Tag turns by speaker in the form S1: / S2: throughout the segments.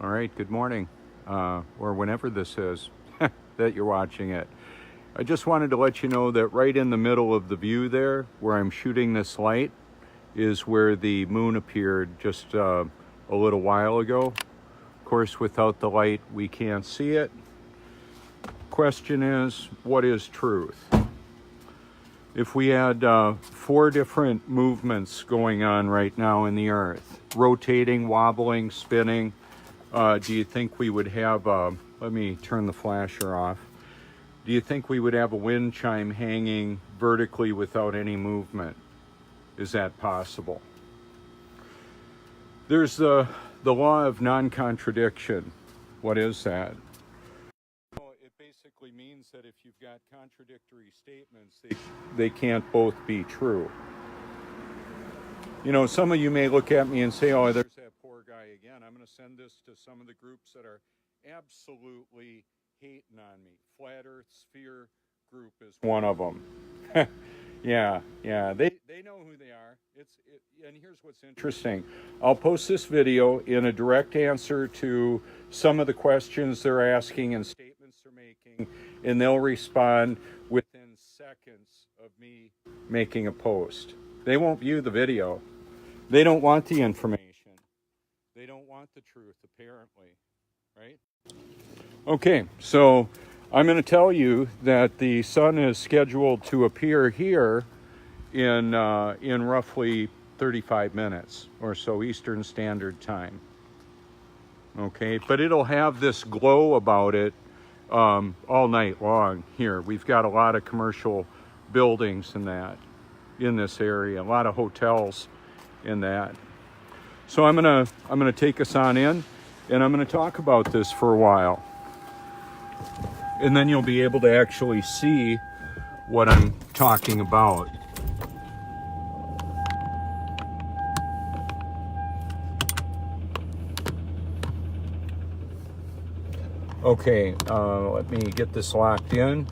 S1: All right, good morning, or whenever this is that you're watching it. I just wanted to let you know that right in the middle of the view there, where I'm shooting this light, is where the moon appeared just a little while ago. Of course, without the light, we can't see it. Question is, what is truth? If we had 4 different movements going on right now in the earth, rotating, wobbling, spinning, do you think we would have, let me turn the flasher off. Do you think we would have a wind chime hanging vertically without any movement? Is that possible? There's the law of non-contradiction. What is that? Well, it basically means that if you've got contradictory statements, they can't both be true. You know, some of you may look at me and say, oh, there's that poor guy again. I'm going to send this to some of the groups that are absolutely hating on me. Flat Earth Sphere group is one of them. Yeah, they know who they are. And here's what's interesting. I'll post this video in a direct answer to some of the questions they're asking and statements they're making, and they'll respond within seconds of me making a post. They won't view the video. They don't want the information. They don't want the truth, apparently, right? Okay, so I'm going to tell you that the sun is scheduled to appear here in roughly 35 minutes or so Eastern Standard Time. Okay, but it'll have this glow about it all night long here. We've got a lot of commercial buildings in this area, a lot of hotels in that. So I'm gonna take us on in, and I'm gonna talk about this for a while. And then you'll be able to actually see what I'm talking about. Okay, let me get this locked in.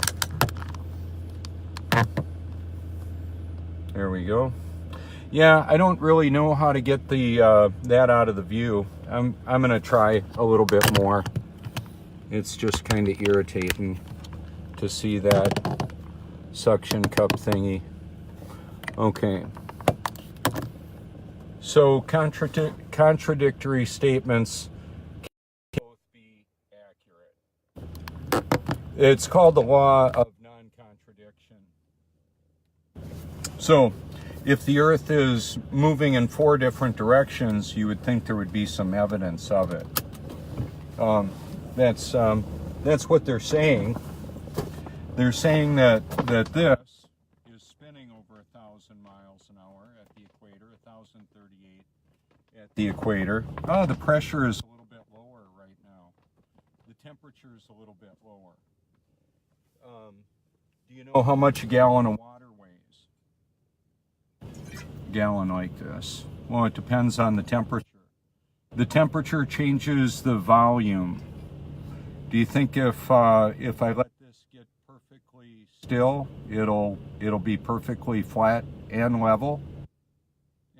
S1: There we go. Yeah, I don't really know how to get the that out of the view. I'm gonna try a little bit more. It's just kind of irritating to see that suction cup thingy. Okay. So contradictory statements can both be accurate. It's called the law of non-contradiction. So, if the Earth is moving in 4 different directions, you would think there would be some evidence of it. That's what they're saying. They're saying that this is spinning over 1,000 miles an hour at the equator, 1,038 at the equator. Oh, the pressure is a little bit lower right now. The temperature is a little bit lower. Do you know how much a gallon of water weighs? Gallon like this. Well, it depends on the temperature. The temperature changes the volume. Do you think if I let this get perfectly still, it'll be perfectly flat and level?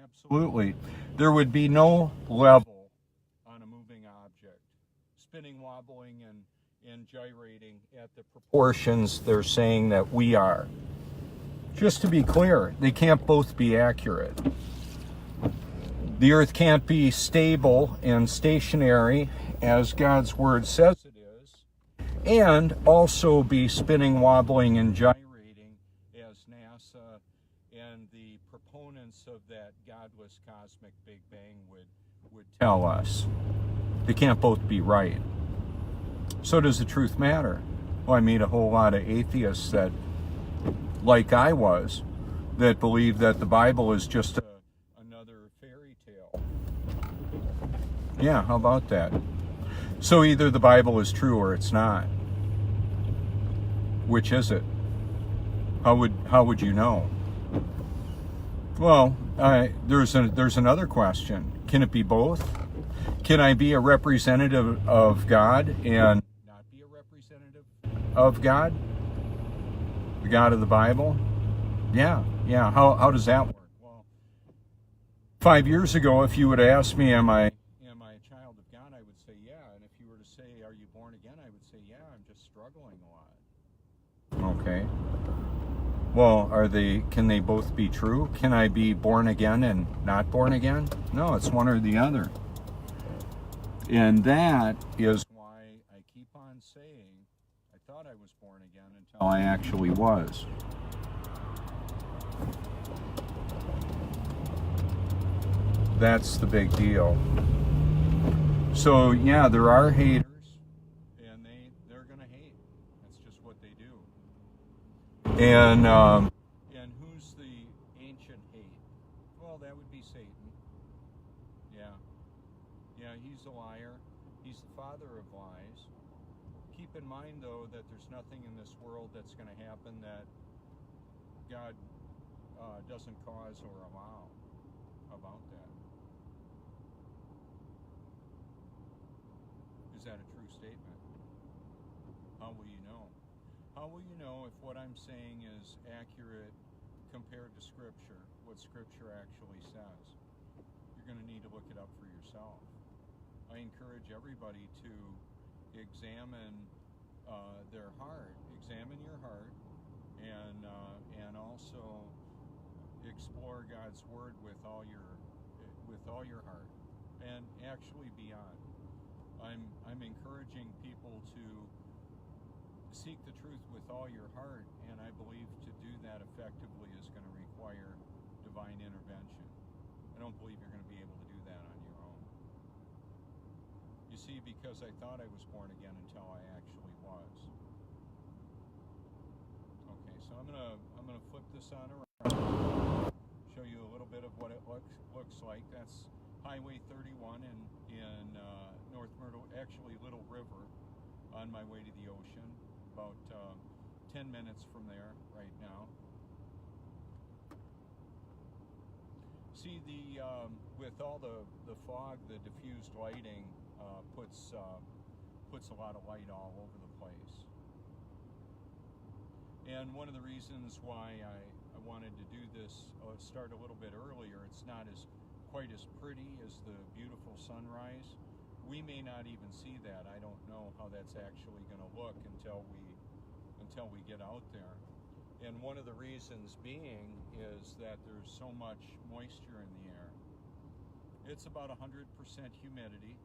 S1: Absolutely. There would be no level on a moving object. Spinning, wobbling, and gyrating at the proportions they're saying that we are. Just to be clear, they can't both be accurate. The Earth can't be stable and stationary, as God's Word says it is, and also be spinning, wobbling, and gyrating, as NASA and the proponents of that godless cosmic Big Bang would tell us. They can't both be right. So does the truth matter? Well, I meet a whole lot of atheists that, like I was, that believe that the Bible is just another fairy tale. Yeah, how about that? So either the Bible is true or it's not. Which is it? How would you know? Well, there's another question. Can it be both? Can I be a representative of God and not be a representative of God? The God of the Bible? Yeah. How does that work? Well, 5 years ago, if you would ask me, am I a child of God, I would say, yeah. And if you were to say, are you born again? I would say, yeah, I'm just struggling a lot. Okay. Well, can they both be true? Can I be born again and not born again? No, it's one or the other. And that is why I keep on saying, I thought I was born again until I actually was. That's the big deal. So yeah, there are haters, and they're gonna hate. That's just what they do. And who's the ancient hate? Well, that would be Satan. Yeah, yeah, he's a liar. He's the father of lies. Keep in mind, though, that there's nothing in this world that's going to happen that God doesn't cause or allow. How about that? Is that a true statement? How will you know? How will you know if what I'm saying is accurate compared to Scripture, what Scripture actually says? You're going to need to look it up for yourself. I encourage everybody to examine their heart, examine your heart, and also explore God's Word with all your heart, and actually beyond. I'm encouraging people to seek the truth with all your heart, and I believe to do that effectively is going to require divine intervention. I don't believe you're going to be able to do that on your own. You see, because I thought I was born again until I actually was. Okay, so I'm gonna flip this on around, show you a little bit of what it looks like. That's Highway 31 in North Myrtle, actually Little River, on my way to the ocean. About 10 minutes from there right now. See, with all the fog, the diffused lighting puts a lot of light all over the place. And one of the reasons why I wanted to do this, start a little bit earlier, it's not quite as pretty as the beautiful sunrise. We may not even see that. I don't know how that's actually going to look until we get out there. And one of the reasons being is that there's so much moisture in the air. It's about 100% humidity,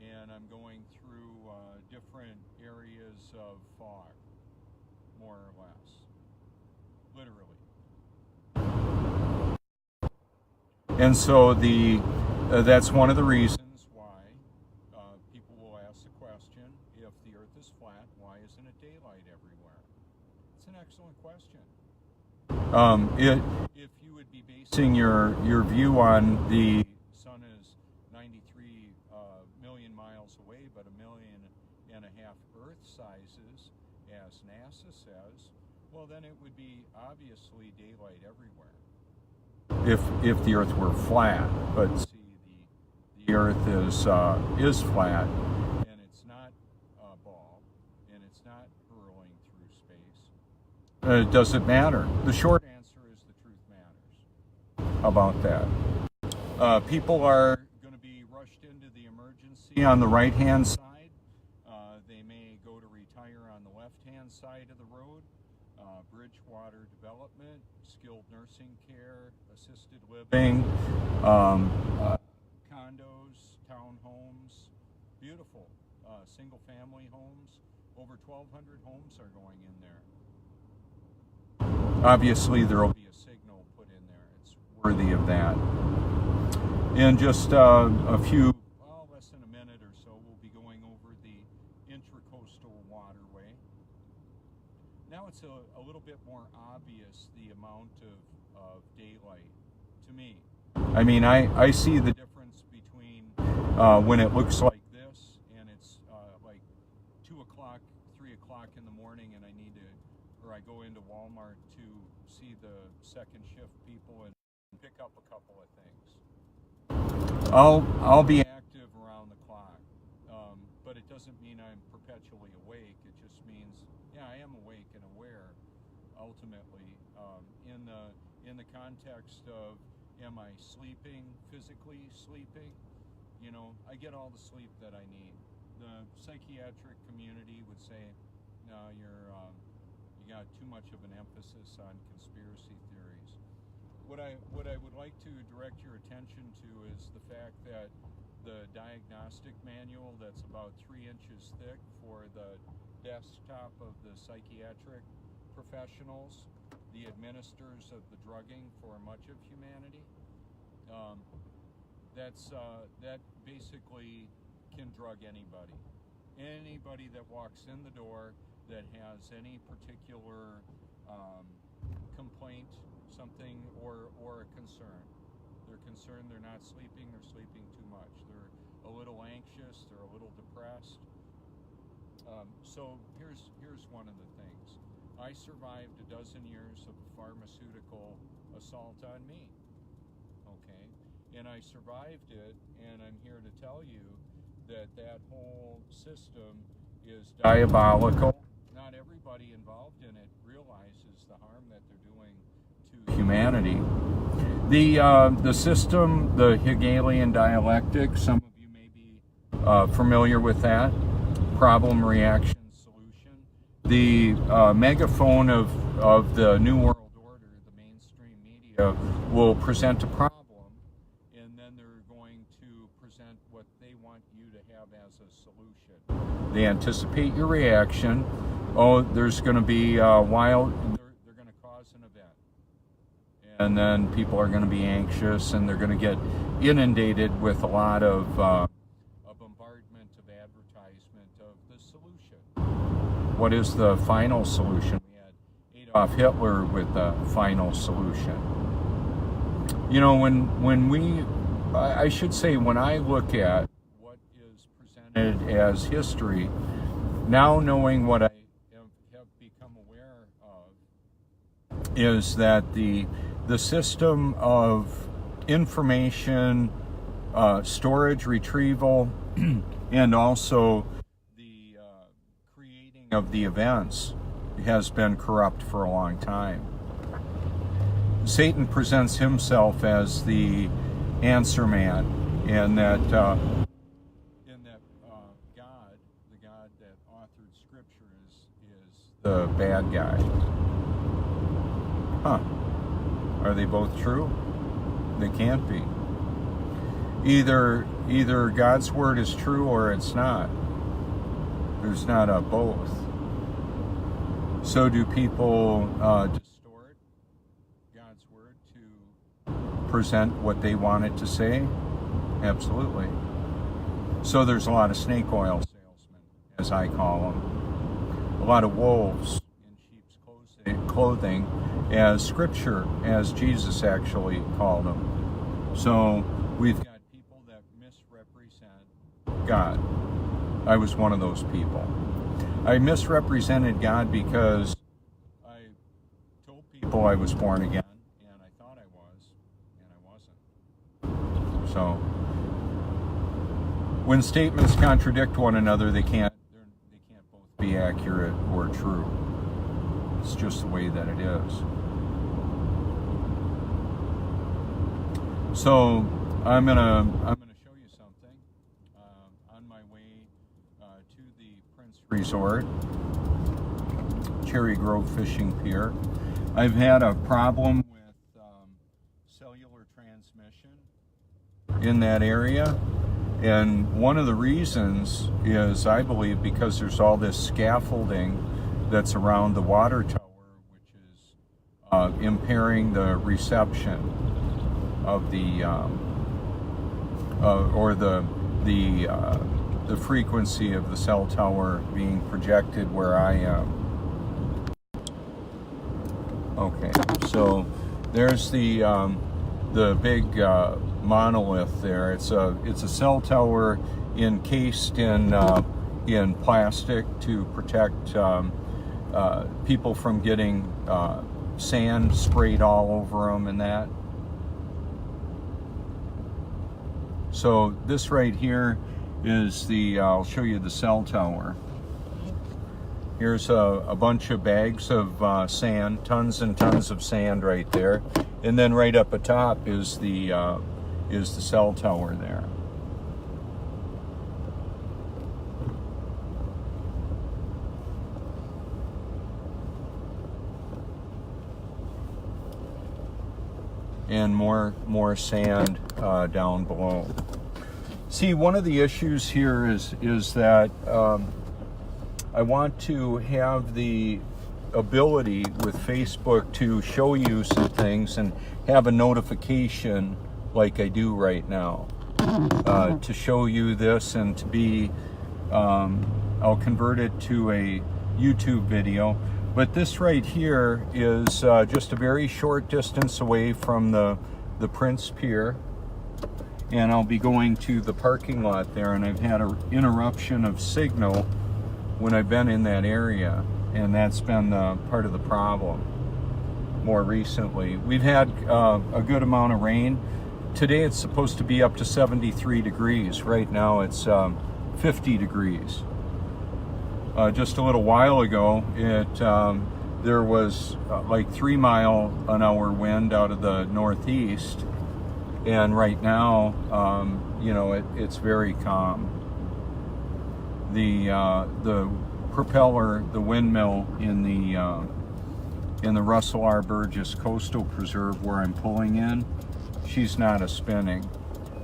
S1: and I'm going through different areas of fog, more or less, literally. And so that's one of the reasons why people will ask the question, if the Earth is flat, why isn't it daylight everywhere? It's an excellent question. If you would be basing your view on the sun is 93 million miles away, but 1.5 million Earth sizes, as NASA says, well, then it would be obviously daylight everywhere. If the Earth were flat, but see, the Earth is flat, and it's not a ball, and it's not hurling through space. It doesn't matter. The short answer is the truth matters. How about that? People are going to be rushed into the emergency on the right-hand side. They may go to retire on the left-hand side of the road. Bridgewater Development, skilled nursing care, assisted living, condos, townhomes, beautiful single-family homes. Over 1,200 homes are going in there. Obviously, there will be a signal put in there. It's worthy of that. In just a few, less than a minute or so, we'll be going over the Intracoastal Waterway. Now it's a little bit more obvious, the amount of daylight to me. I mean, I see the difference between when it looks like this and it's like 2 o'clock, 3 o'clock in the morning, and I go into Walmart to see the second shift people and pick up a couple of things. I'll be active around the clock, but it doesn't mean I'm perpetually awake. It just means, yeah, I am awake and aware. Ultimately, in the context of, am I sleeping, physically sleeping? You know, I get all the sleep that I need. The psychiatric community would say, no, you got too much of an emphasis on conspiracy theories. What I would like to direct your attention to is the fact that the diagnostic manual that's about 3 inches thick for the desktop of the psychiatric professionals, the administrators of the drugging for much of humanity, that basically can drug anybody. Anybody that walks in the door that has any particular complaint, something, or a concern. They're concerned they're not sleeping, they're sleeping too much. They're a little anxious, they're a little depressed. So here's one of the things. I survived a dozen years of pharmaceutical assault on me, okay? And I survived it, and I'm here to tell you that whole system is diabolical. Not everybody involved in it realizes the harm that they're doing to humanity. The system, the Hegelian dialectic, some of you may be familiar with that. Problem, reaction, solution. The megaphone of the New World Order, the mainstream media, will present a problem, and then they're going to present what they want you to have as a solution. They anticipate your reaction. Oh, there's going to be they're going to cause an event. And then people are going to be anxious, and they're going to get inundated with a lot of a bombardment of advertisement of the solution. What is the final solution? We had Adolf Hitler with the final solution. You know, I should say, when I look at what is presented as history, now knowing what I have become aware of, is that the system of information storage, retrieval, and also the creating of the events has been corrupt for a long time. Satan presents himself as the answer man, and that God, the God that authored Scripture, is the bad guy. Huh. Are they both true? They can't be. Either God's word is true or it's not. There's not a both. So do people distort God's word to present what they want it to say? Absolutely. So there's a lot of snake oil salesmen, as I call them. A lot of wolves in sheep's clothing, as Scripture, as Jesus actually called them. So we've got people that misrepresent God. I was one of those people. I misrepresented God because I told people I was born again, and I thought I was, and I wasn't. So when statements contradict one another, they can't both be accurate or true. It's just the way that it is. So I'm gonna show you something on my way to the Prince Resort, Cherry Grove Fishing Pier. I've had a problem with cellular transmission in that area, and one of the reasons is, I believe, because there's all this scaffolding that's around the water tower, which is impairing the reception of the the frequency of the cell tower being projected where I am. Okay, so there's the big monolith there. It's a cell tower encased in plastic to protect people from getting sand sprayed all over them and that. So this right here is I'll show you the cell tower. Here's a bunch of bags of sand, tons and tons of sand right there. And then right up atop is the cell tower there. and more sand down below. See, one of the issues here is that I want to have the ability with Facebook to show you some things and have a notification like I do right now to show you this, and to be I'll convert it to a YouTube video. But this right here is just a very short distance away from the Prince Pier, and I'll be going to the parking lot there, and I've had an interruption of signal when I've been in that area, and that's been part of the problem more recently. We've had a good amount of rain. Today it's supposed to be up to 73 degrees. Right now it's 50 degrees. Just a little while ago, there was like 3-mile-an-hour wind out of the northeast, and right now, you know, it's very calm. The propeller, the windmill in the Russell R. Burgess Coastal Preserve where I'm pulling in, she's not a spinning.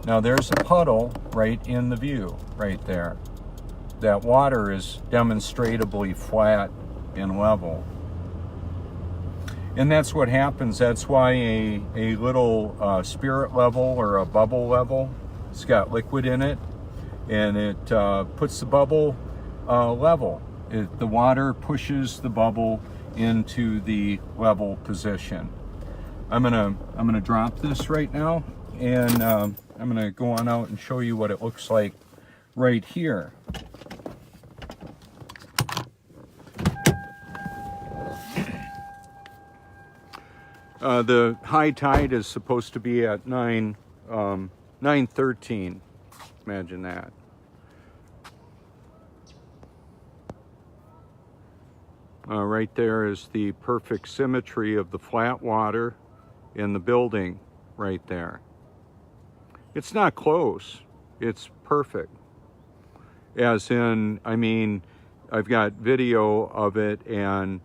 S1: Now there's a puddle right in the view, right there. That water is demonstrably flat and level. And that's what happens. That's why a little spirit level or a bubble level, it's got liquid in it, and it puts the bubble level. The water pushes the bubble into the level position. I'm gonna drop this right now, and I'm gonna go on out and show you what it looks like right here. The high tide is supposed to be at 9:13. Imagine that. Right there is the perfect symmetry of the flat water in the building right there. It's not close, it's perfect. As in, I mean, I've got video of it and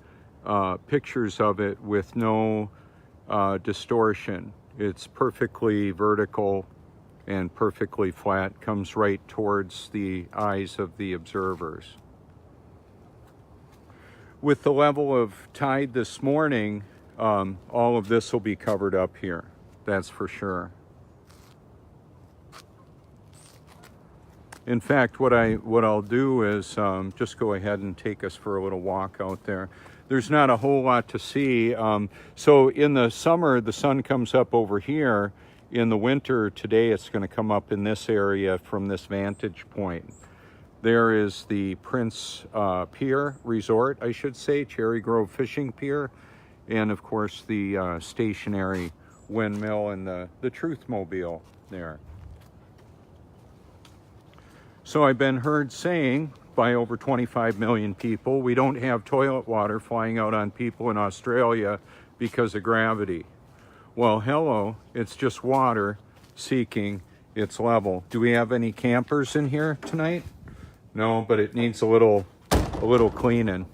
S1: pictures of it with no distortion. It's perfectly vertical and perfectly flat, comes right towards the eyes of the observers. With the level of tide this morning, all of this will be covered up here, that's for sure. In fact, what I'll do is just go ahead and take us for a little walk out there. There's not a whole lot to see. So in the summer, the sun comes up over here. In the winter, today it's going to come up in this area from this vantage point. There is the Prince Pier Resort, I should say, Cherry Grove Fishing Pier, and of course the stationary windmill and the Truth Mobile there. So I've been heard saying by over 25 million people, we don't have toilet water flying out on people in Australia because of gravity. Well, hello, it's just water seeking its level. Do we have any campers in here tonight? No, but it needs a little cleaning.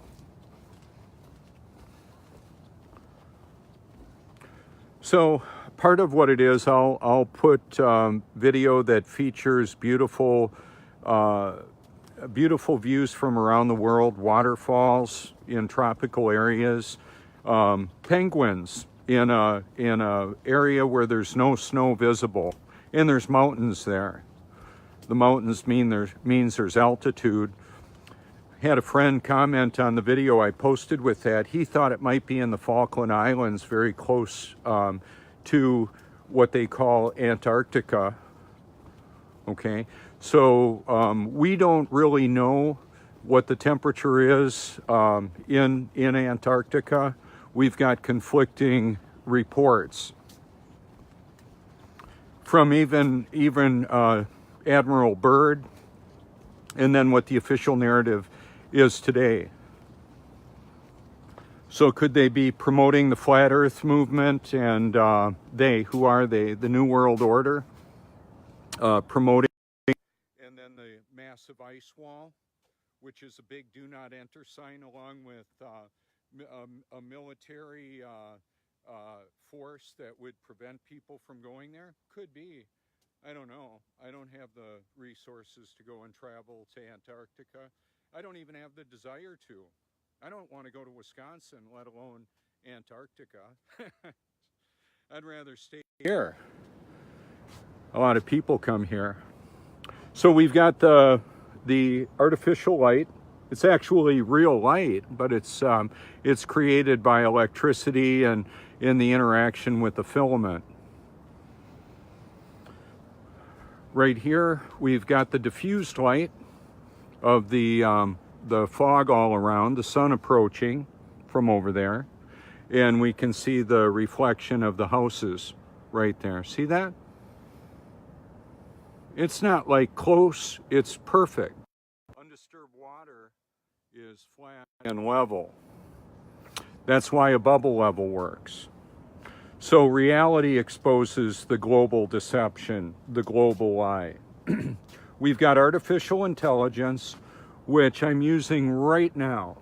S1: So part of what it is, I'll put video that features beautiful views from around the world, waterfalls in tropical areas, penguins in a area where there's no snow visible, and there's mountains there. The mountains means there's altitude. Had a friend comment on the video I posted with that. He thought it might be in the Falkland Islands, very close to what they call Antarctica. Okay, so we don't really know what the temperature is in Antarctica. We've got conflicting reports from even Admiral Byrd, and then what the official narrative is today. So could they be promoting the Flat Earth movement, and who are they? The New World Order, promoting, and then the massive ice wall, which is a big do not enter sign, along with a military force that would prevent people from going there? Could be. I don't know. I don't have the resources to go and travel to Antarctica. I don't even have the desire to. I don't want to go to Wisconsin, let alone Antarctica. I'd rather stay here. A lot of people come here. So we've got the artificial light. It's actually real light, but it's created by electricity and in the interaction with the filament. Right here, we've got the diffused light of the fog all around, the sun approaching from over there, and we can see the reflection of the houses right there. See that? It's not like close, it's perfect. Undisturbed water is flat and level. That's why a bubble level works. So reality exposes the global deception, the global lie. We've got artificial intelligence, which I'm using right now.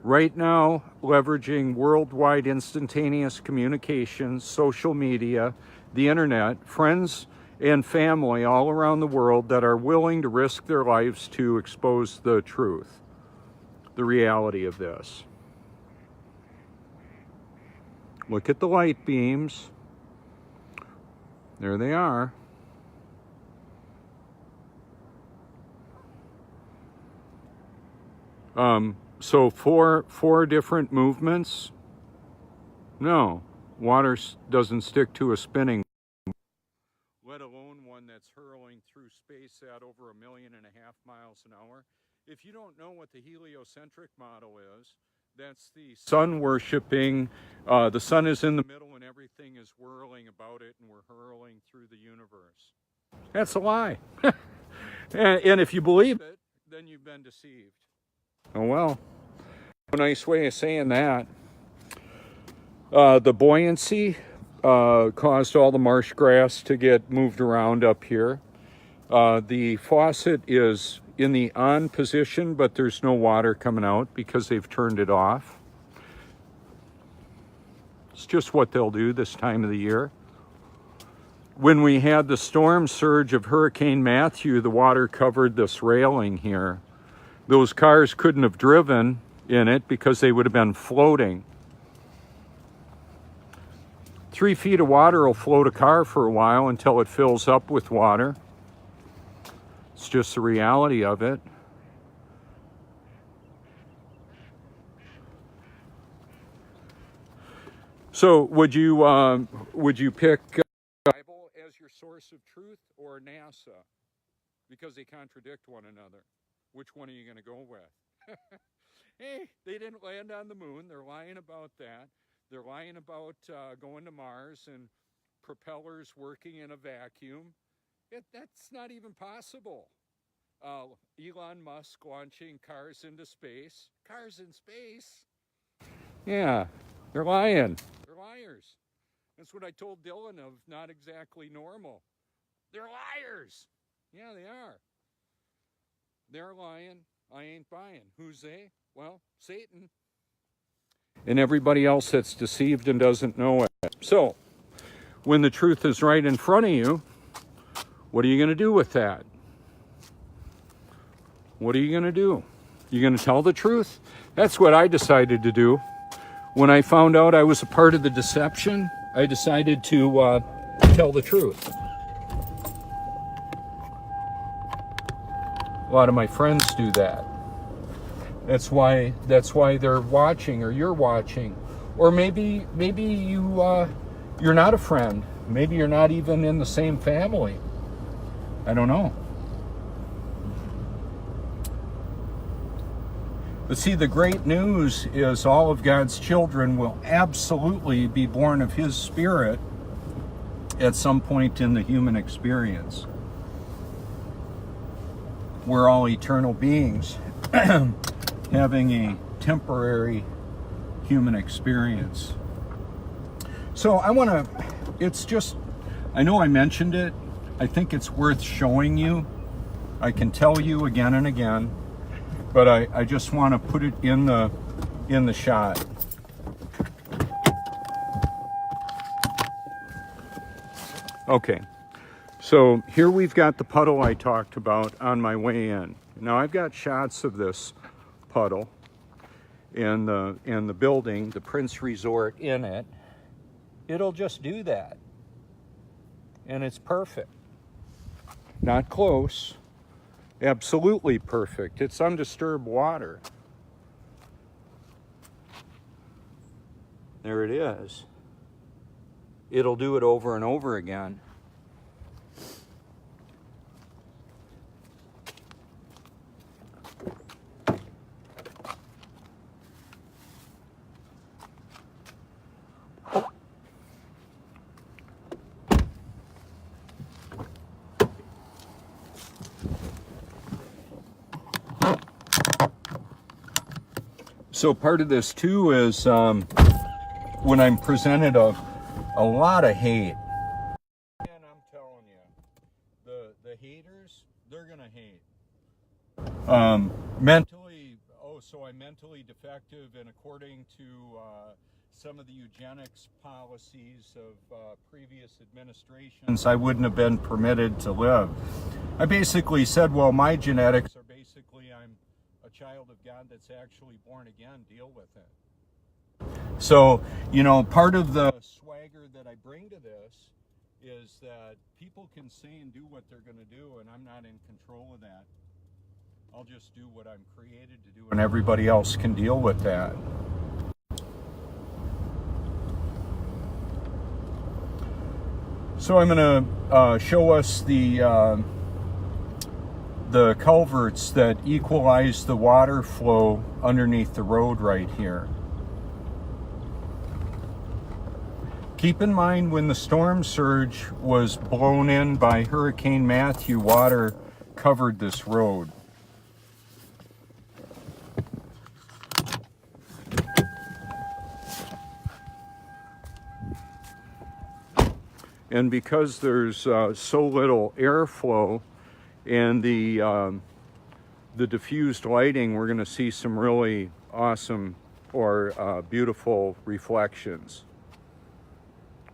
S1: Right now, leveraging worldwide instantaneous communications, social media, the internet, friends and family all around the world that are willing to risk their lives to expose the truth, the reality of this. Look at the light beams. There they are. So four different movements. No, water doesn't stick to a spinning, let alone one that's hurling through space at over 1.5 million miles an hour. If you don't know what the heliocentric model is, that's the sun worshipping. The sun is in the middle and everything is whirling about it and we're hurling through the universe. That's a lie. and if you believe it, then you've been deceived. Oh well, a nice way of saying that. The buoyancy caused all the marsh grass to get moved around up here. The faucet is in the on position, but there's no water coming out because they've turned it off. It's just what they'll do this time of the year. When we had the storm surge of Hurricane Matthew, the water covered this railing here. Those cars couldn't have driven in it because they would have been floating. 3 feet of water will float a car for a while until it fills up with water. It's just the reality of it. So would you pick Bible as your source of truth or NASA? Because they contradict one another. Which one are you going to go with? Hey, they didn't land on the moon. They're lying about that. They're lying about going to Mars and propellers working in a vacuum. That's not even possible. Elon Musk launching cars into space. Cars in space? Yeah, they're lying. They're liars. That's what I told Dylan of Not Exactly Normal. They're liars. Yeah, they are. They're lying. I ain't buying. Who's they? Well, Satan. And everybody else that's deceived and doesn't know it. So, when the truth is right in front of you, what are you going to do with that? What are you going to do? You going to tell the truth? That's what I decided to do. When I found out I was a part of the deception, I decided to tell the truth. A lot of my friends do that. That's why they're watching, or you're watching, or maybe you're not a friend. Maybe you're not even in the same family. I don't know. But see, the great news is all of God's children will absolutely be born of His Spirit at some point in the human experience. We're all eternal beings having a temporary human experience. So I know I mentioned it. I think it's worth showing you. I can tell you again and again, but I just want to put it in the shot. Okay, so here we've got the puddle I talked about on my way in. Now I've got shots of this puddle and the building, the Prince Resort in it. It'll just do that. And it's perfect. Not close. Absolutely perfect. It's undisturbed water. There it is. It'll do it over and over again. So part of this too is when I'm presented a lot of hate. And I'm telling you, the haters, they're gonna hate. Mentally, so I'm mentally defective, and according to some of the eugenics policies of previous administrations, I wouldn't have been permitted to live. I basically said, well, my genetics are basically, I'm a child of God that's actually born again, deal with it. So, you know, part of the swagger that I bring to this is that people can say and do what they're going to do, and I'm not in control of that. I'll just do what I'm created to do, and everybody else can deal with that. So I'm going to show us the culverts that equalize the water flow underneath the road right here. Keep in mind, when the storm surge was blown in by Hurricane Matthew, water covered this road. And because there's so little airflow and the diffused lighting, we're going to see some really awesome or beautiful reflections.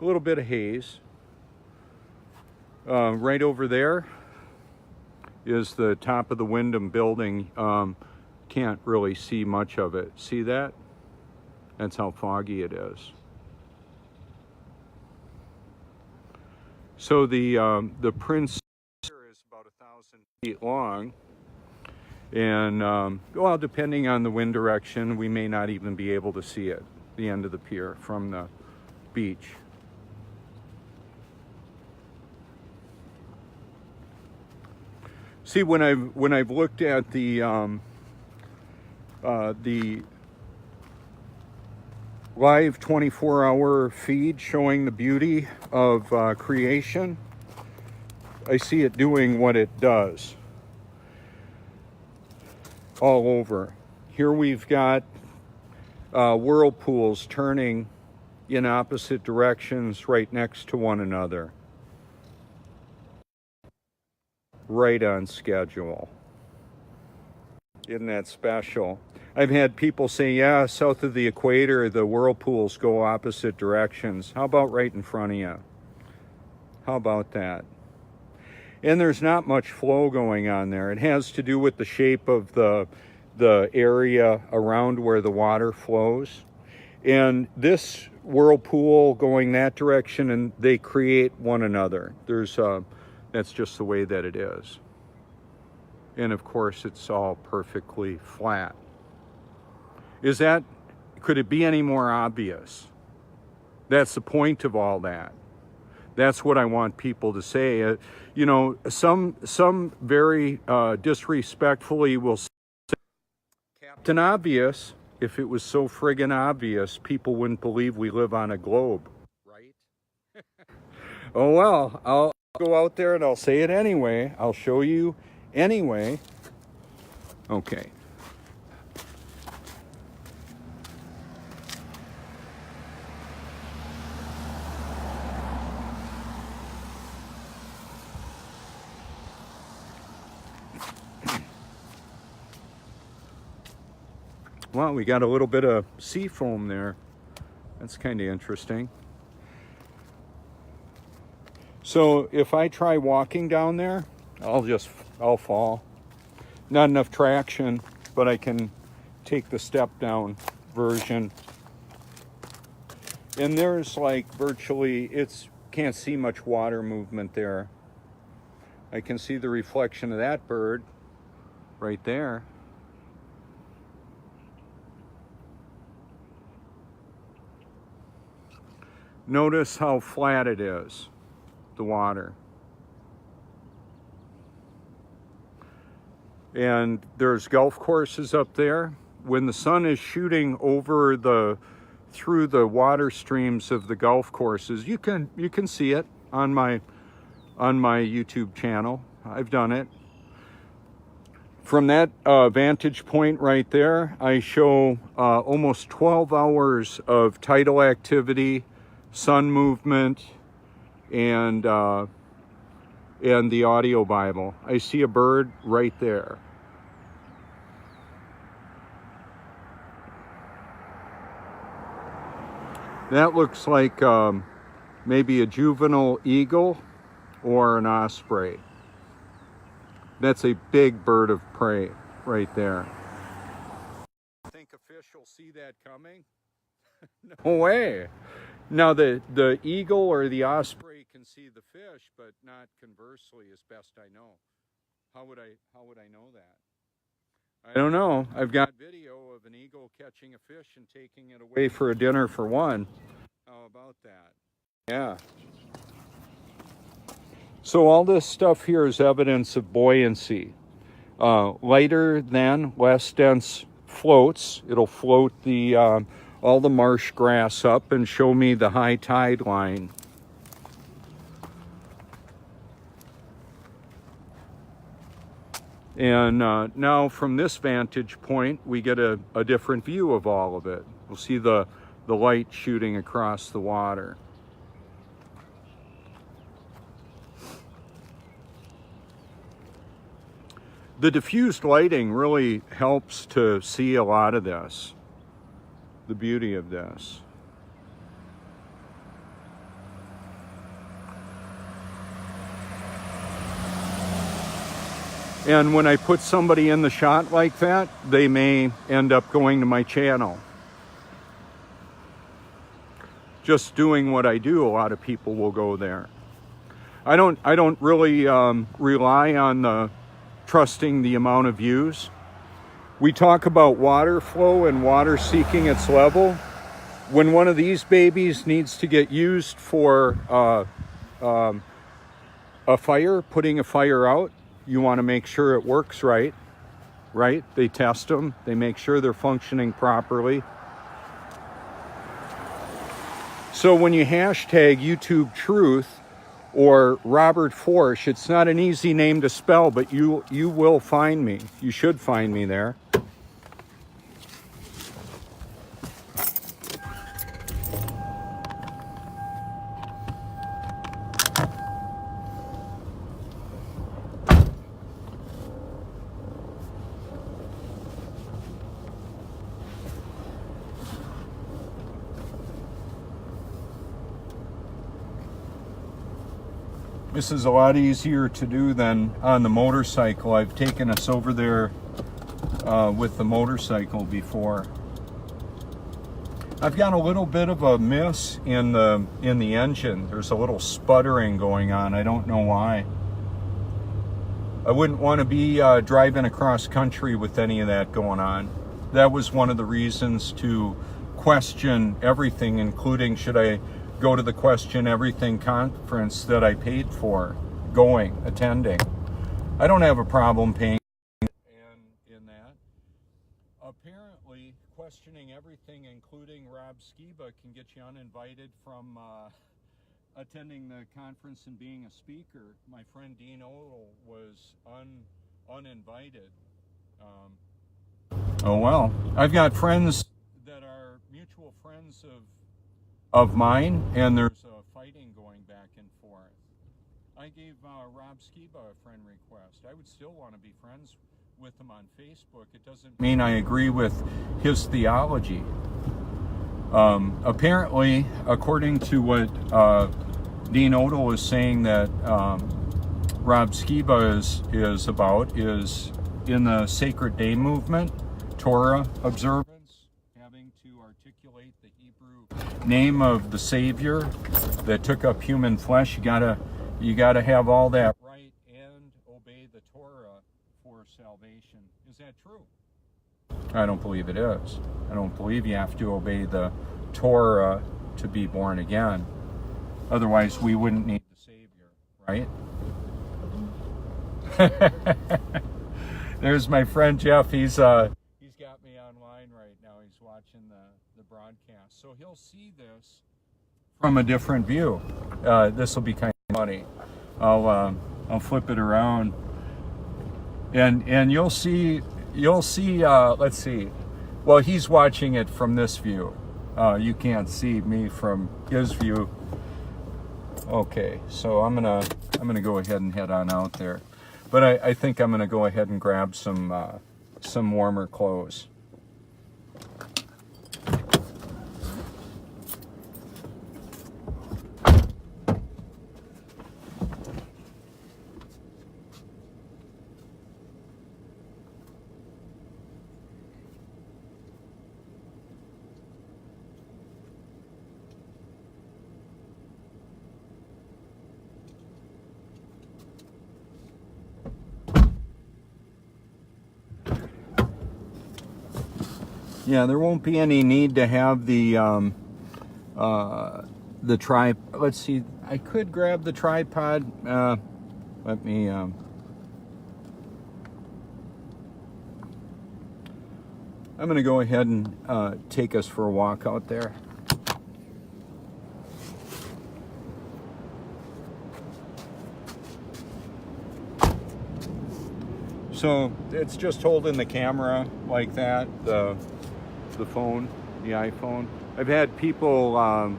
S1: A little bit of haze. Right over there is the top of the Wyndham building. Can't really see much of it. See that? That's how foggy it is. So the Prince is about 1,000 feet long, and well, depending on the wind direction, we may not even be able to see it, the end of the pier from the beach. See, when I've looked at the live 24-hour feed showing the beauty of creation, I see it doing what it does all over. Here we've got whirlpools turning in opposite directions right next to one another. Right on schedule. Isn't that special? I've had people say, yeah, south of the equator, the whirlpools go opposite directions. How about right in front of you? How about that? And there's not much flow going on there. It has to do with the shape of the area around where the water flows. And this whirlpool going that direction, and they create one another. That's just the way that it is. And of course, it's all perfectly flat. Could it be any more obvious? That's the point of all that. That's what I want people to say. You know, some very disrespectfully will say, Captain Obvious. If it was so friggin' obvious, people wouldn't believe we live on a globe, right? Oh well, I'll go out there and I'll say it anyway. I'll show you anyway. Okay. Well, we got a little bit of sea foam there. That's kind of interesting. So So if I try walking down there, I'll fall. Not enough traction, but I can take the step down version. And there's like virtually, can't see much water movement there. I can see the reflection of that bird right there. Notice how flat it is, the water. And there's golf courses up there. When the sun is shooting over through the water streams of the golf courses, you can see it on my YouTube channel. I've done it. From that vantage point right there, I show almost 12 hours of tidal activity, sun movement, and the audio Bible. I see a bird right there. That looks like maybe a juvenile eagle or an osprey. That's a big bird of prey right there. Think a fish will see that coming? No way. Now the eagle or the osprey can see the fish, but not conversely, as best I know. How would I know that? I don't know. I've got video of an eagle catching a fish and taking it away for a dinner for one. How about that? Yeah. So all this stuff here is evidence of buoyancy. Lighter than, less dense floats. It'll float all the marsh grass up and show me the high tide line. And now from this vantage point, we get a different view of all of it. We'll see the light shooting across the water. The diffused lighting really helps to see a lot of this, the beauty of this. And when I put somebody in the shot like that, they may end up going to my channel. Just doing what I do, a lot of people will go there. I don't really rely on trusting the amount of views. We talk about water flow and water seeking its level. When one of these babies needs to get used for a fire, putting a fire out, you want to make sure it works right? They test them, they make sure they're functioning properly. So when you hashtag YouTube Truth or Robert Forsch, it's not an easy name to spell, but you will find me. You should find me there. This is a lot easier to do than on the motorcycle. I've taken us over there with the motorcycle before. I've got a little bit of a miss in the engine. There's a little sputtering going on. I don't know why. I wouldn't want to be driving across country with any of that going on. That was one of the reasons to question everything, including should I go to the Question Everything conference that I paid for, attending. I don't have a problem paying in that. Apparently, questioning everything, including Rob Skiba, can get you uninvited from attending the conference and being a speaker. My friend Dean Odell was uninvited. Oh well. I've got friends that are mutual friends of mine, and there's a fighting going back and forth. I gave Rob Skiba a friend request. I would still want to be friends with him on Facebook. It doesn't mean I agree with his theology. Apparently, according to what Dean Odell is saying that Rob Skiba is about is in the Sacred Day movement, Torah observance, having to articulate the Hebrew name of the Savior that took up human flesh. You gotta have all that right and obey the Torah for salvation. Is that true? I don't believe it is. I don't believe you have to obey the Torah to be born again. Otherwise, we wouldn't need the Savior, right? There's my friend Jeff. He's got me online right now. He's watching the broadcast, so he'll see this from a different view. This will be kind of funny. I'll flip it around, and you'll see. Let's see. Well, he's watching it from this view. You can't see me from his view. Okay, so I'm gonna go ahead and head on out there. But I think I'm gonna go ahead and grab some warmer clothes. Yeah, there won't be any need to have the Let's see. I could grab the tripod. Let me. I'm going to go ahead and take us for a walk out there. So it's just holding the camera like that. The phone, the iPhone. I've had people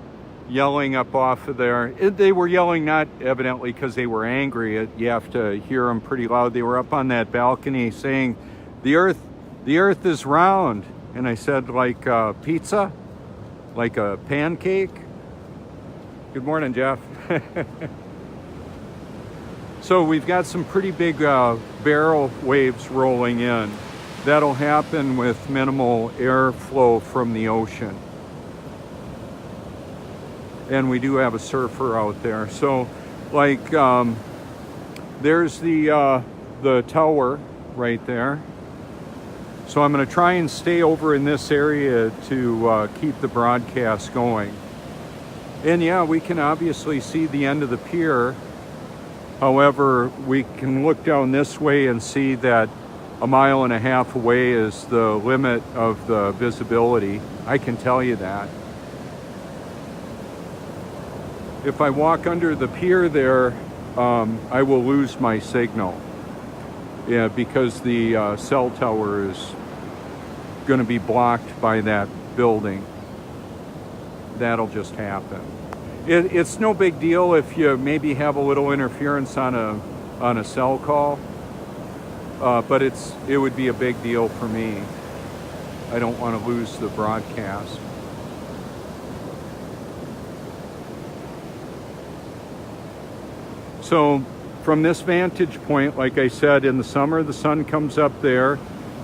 S1: yelling up off of there. They were yelling not evidently because they were angry. You have to hear them pretty loud. They were up on that balcony saying, the earth is round. And I said, like pizza? Like a pancake? Good morning, Jeff. So we've got some pretty big barrel waves rolling in. That'll happen with minimal airflow from the ocean. And we do have a surfer out there. So like there's the tower right there. So I'm going to try and stay over in this area to keep the broadcast going. And yeah, we can obviously see the end of the pier. However, we can look down this way and see that 1.5 miles away is the limit of the visibility. I can tell you that. If I walk under the pier there, I will lose my signal. Yeah, because the cell tower is going to be blocked by that building. That'll just happen. It's no big deal if you maybe have a little interference on a cell call. But it would be a big deal for me. I don't want to lose the broadcast. So from this vantage point, like I said, in the summer the sun comes up there,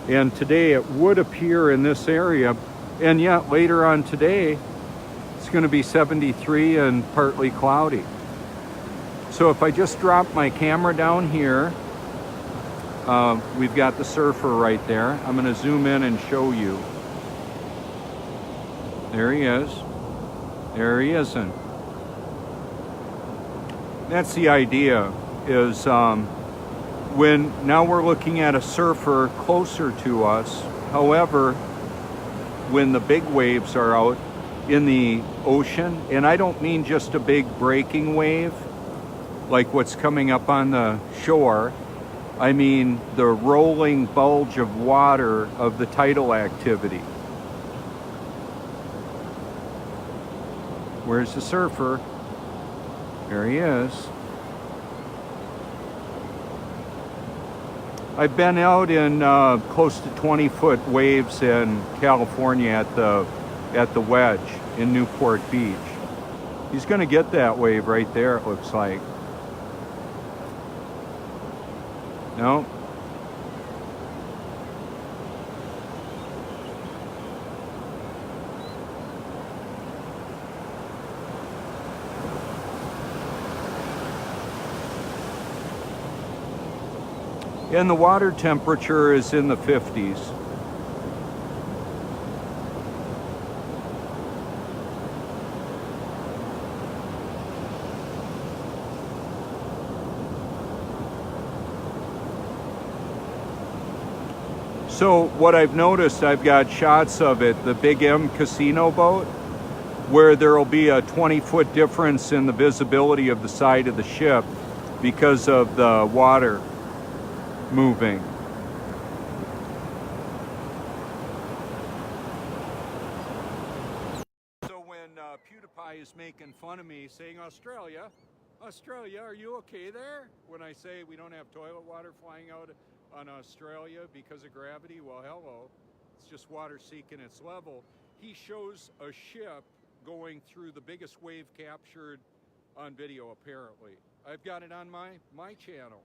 S1: and today it would appear in this area, and yet later on today it's going to be 73 and partly cloudy. So if I just drop my camera down here, we've got the surfer right there. I'm going to zoom in and show you. There he is. There he isn't. That's the idea, is when now we're looking at a surfer closer to us. However, when the big waves are out in the ocean, and I don't mean just a big breaking wave like what's coming up on the shore, I mean the rolling bulge of water of the tidal activity. Where's the surfer? There he is. I've been out in close to 20-foot waves in California at the Wedge in Newport Beach. He's going to get that wave right there, it looks like. No. And the water temperature is in the 50s. So what I've noticed, I've got shots of it, the Big M casino boat, where there will be a 20-foot difference in the visibility of the side of the ship because of the water moving. So when PewDiePie is making fun of me saying, Australia, are you okay there? When I say we don't have toilet water flying out on Australia because of gravity, well, hello, it's just water seeking its level. He shows a ship going through the biggest wave captured on video, apparently. I've got it on my channel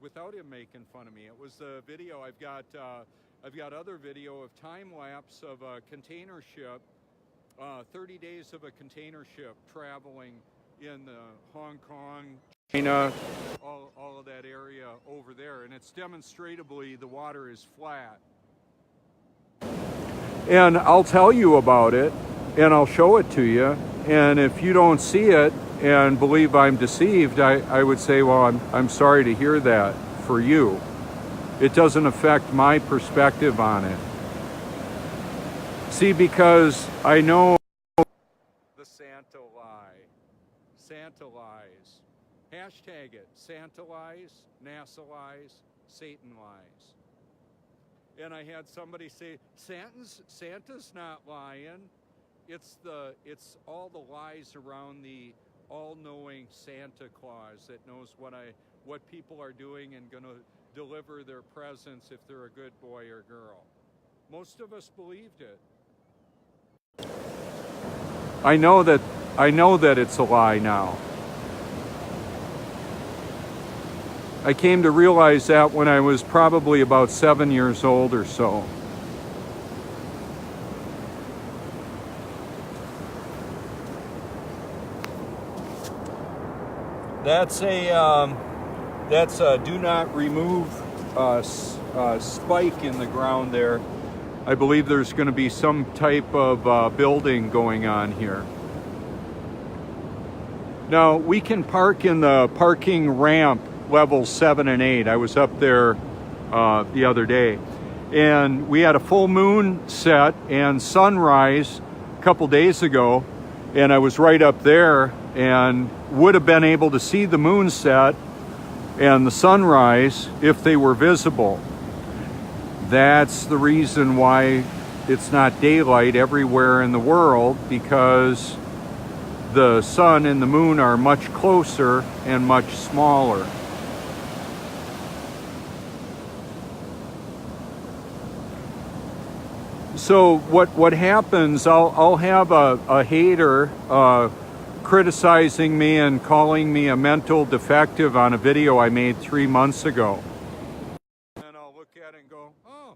S1: without him making fun of me. It was the video. I've got other video of time lapse of a container ship, 30 days of a container ship traveling in the Hong Kong, China, all of that area over there, and it's demonstrably the water is flat. And I'll tell you about it, and I'll show it to you, and if you don't see it and believe I'm deceived, I would say, well, I'm sorry to hear that for you. It doesn't affect my perspective on it. See, because I know the Santa lie. Santa lies. Hashtag it. Santa lies, NASA lies, Satan lies. And I had somebody say, Santa's not lying. It's all the lies around the all-knowing Santa Claus that knows what people are doing and going to deliver their presents if they're a good boy or girl. Most of us believed it. I know that it's a lie now. I came to realize that when I was probably about 7 years old or so. That's a do not remove spike in the ground there. I believe there's going to be some type of building going on here. Now, we can park in the parking ramp levels 7 and 8. I was up there the other day, and we had a full moon set and sunrise a couple days ago, and I was right up there and would have been able to see the moon set and the sunrise if they were visible. That's the reason why it's not daylight everywhere in the world, because the sun and the moon are much closer and much smaller. So what happens, I'll have a hater criticizing me and calling me a mental defective on a video I made 3 months ago. And I'll look at it and go, oh,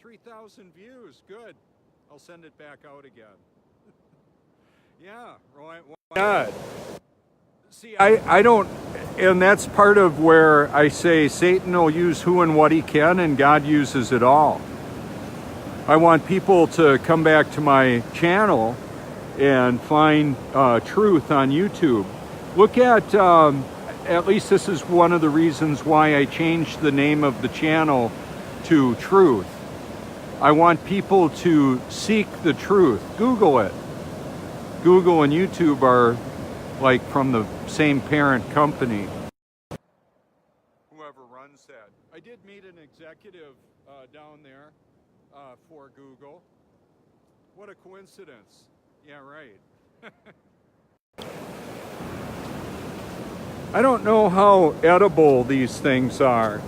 S1: 3,000 views, good. I'll send it back out again. Yeah, right, why not? See, I don't, and that's part of where I say Satan will use who and what he can, and God uses it all. I want people to come back to my channel and find truth on YouTube. Look at least this is one of the reasons why I changed the name of the channel to Truth. I want people to seek the truth. Google it. Google and YouTube are like from the same parent company. Whoever runs that. I did meet an executive down there for Google. What a coincidence. Yeah, right. I don't know how edible these things are,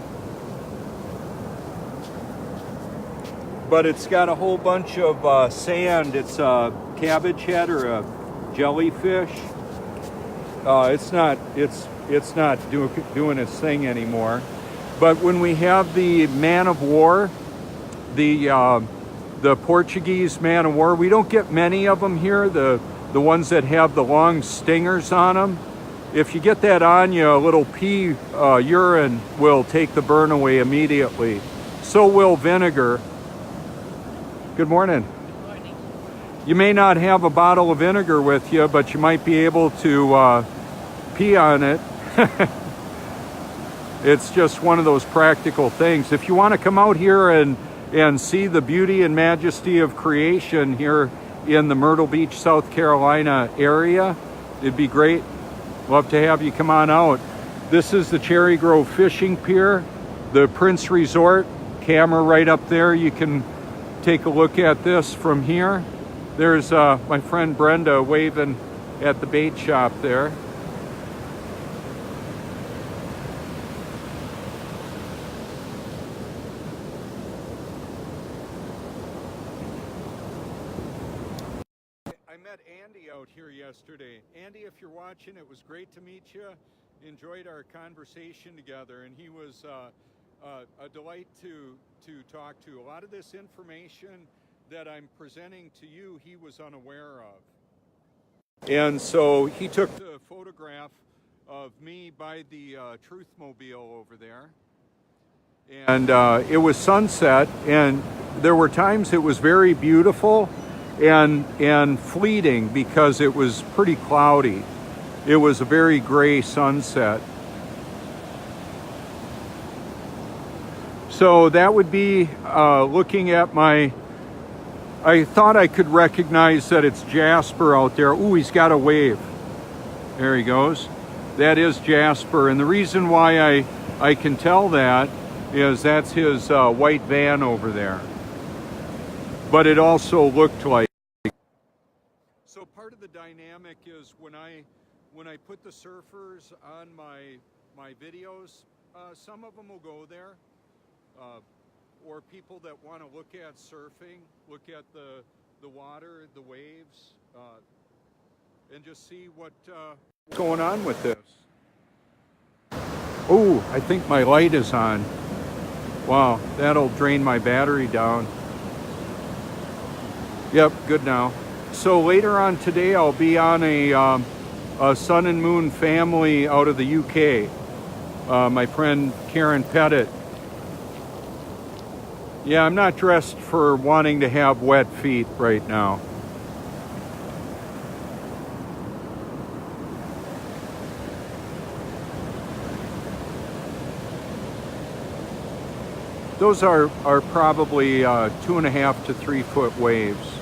S1: but it's got a whole bunch of sand. It's a cabbage head or a jellyfish. It's not doing its thing anymore. But when we have the man of war, the Portuguese man of war, we don't get many of them here. The ones that have the long stingers on them. If you get that on you, a little pea urine will take the burn away immediately. So will vinegar. Good morning.
S2: Good morning.
S1: You may not have a bottle of vinegar with you, but you might be able to pee on it. It's just one of those practical things. If you want to come out here and see the beauty and majesty of creation here in the Myrtle Beach, South Carolina area, it'd be great. Love to have you come on out. This is the Cherry Grove Fishing Pier, the Prince Resort. Camera right up there. You can take a look at this from here. There's my friend Brenda waving at the bait shop there. I met Andy out here yesterday. Andy, if you're watching, it was great to meet you. Enjoyed our conversation together, and he was a delight to talk to. A lot of this information that I'm presenting to you, he was unaware of. And so he took the photograph of me by the Truthmobile over there. And it was sunset, and there were times it was very beautiful and fleeting because it was pretty cloudy. It was a very gray sunset. So that would be looking at my, I thought I could recognize that it's Jasper out there. Ooh, he's got a wave. There he goes. That is Jasper. And the reason why I can tell that is that's his white van over there. But it also looked like. So part of the dynamic is when I put the surfers on my videos, some of them will go there. Or people that want to look at surfing, look at the water, the waves, and just see what's going on with this. Oh, I think my light is on. Wow, that'll drain my battery down. Yep, good now. So later on today, I'll be on a Sun and Moon family out of the UK. My friend Karen Pettit. Yeah, I'm not dressed for wanting to have wet feet right now. Those are probably 2.5 to 3 foot waves.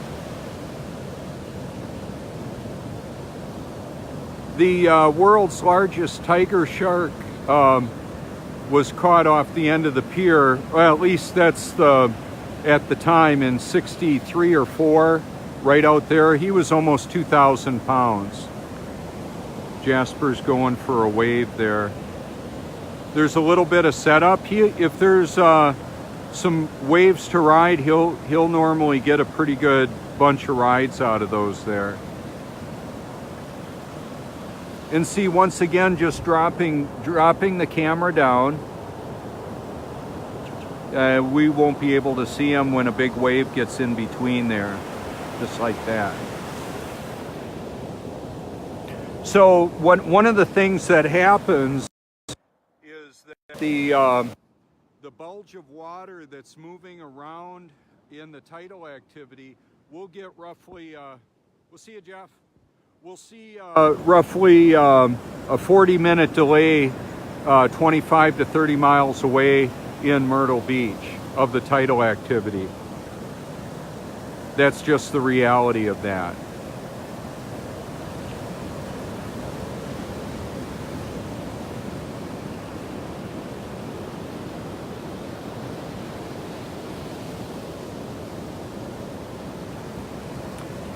S1: The world's largest tiger shark was caught off the end of the pier. Well, at least that's at the time in 63 or 4, right out there. He was almost 2,000 pounds. Jasper's going for a wave there. There's a little bit of setup. If there's some waves to ride, he'll normally get a pretty good bunch of rides out of those there. And see, once again, just dropping the camera down. We won't be able to see him when a big wave gets in between there, just like that. So one of the things that happens is that the bulge of water that's moving around in the tidal activity, we'll get roughly, we'll see you, Jeff. We'll see roughly a 40-minute delay 25 to 30 miles away in Myrtle Beach of the tidal activity. That's just the reality of that.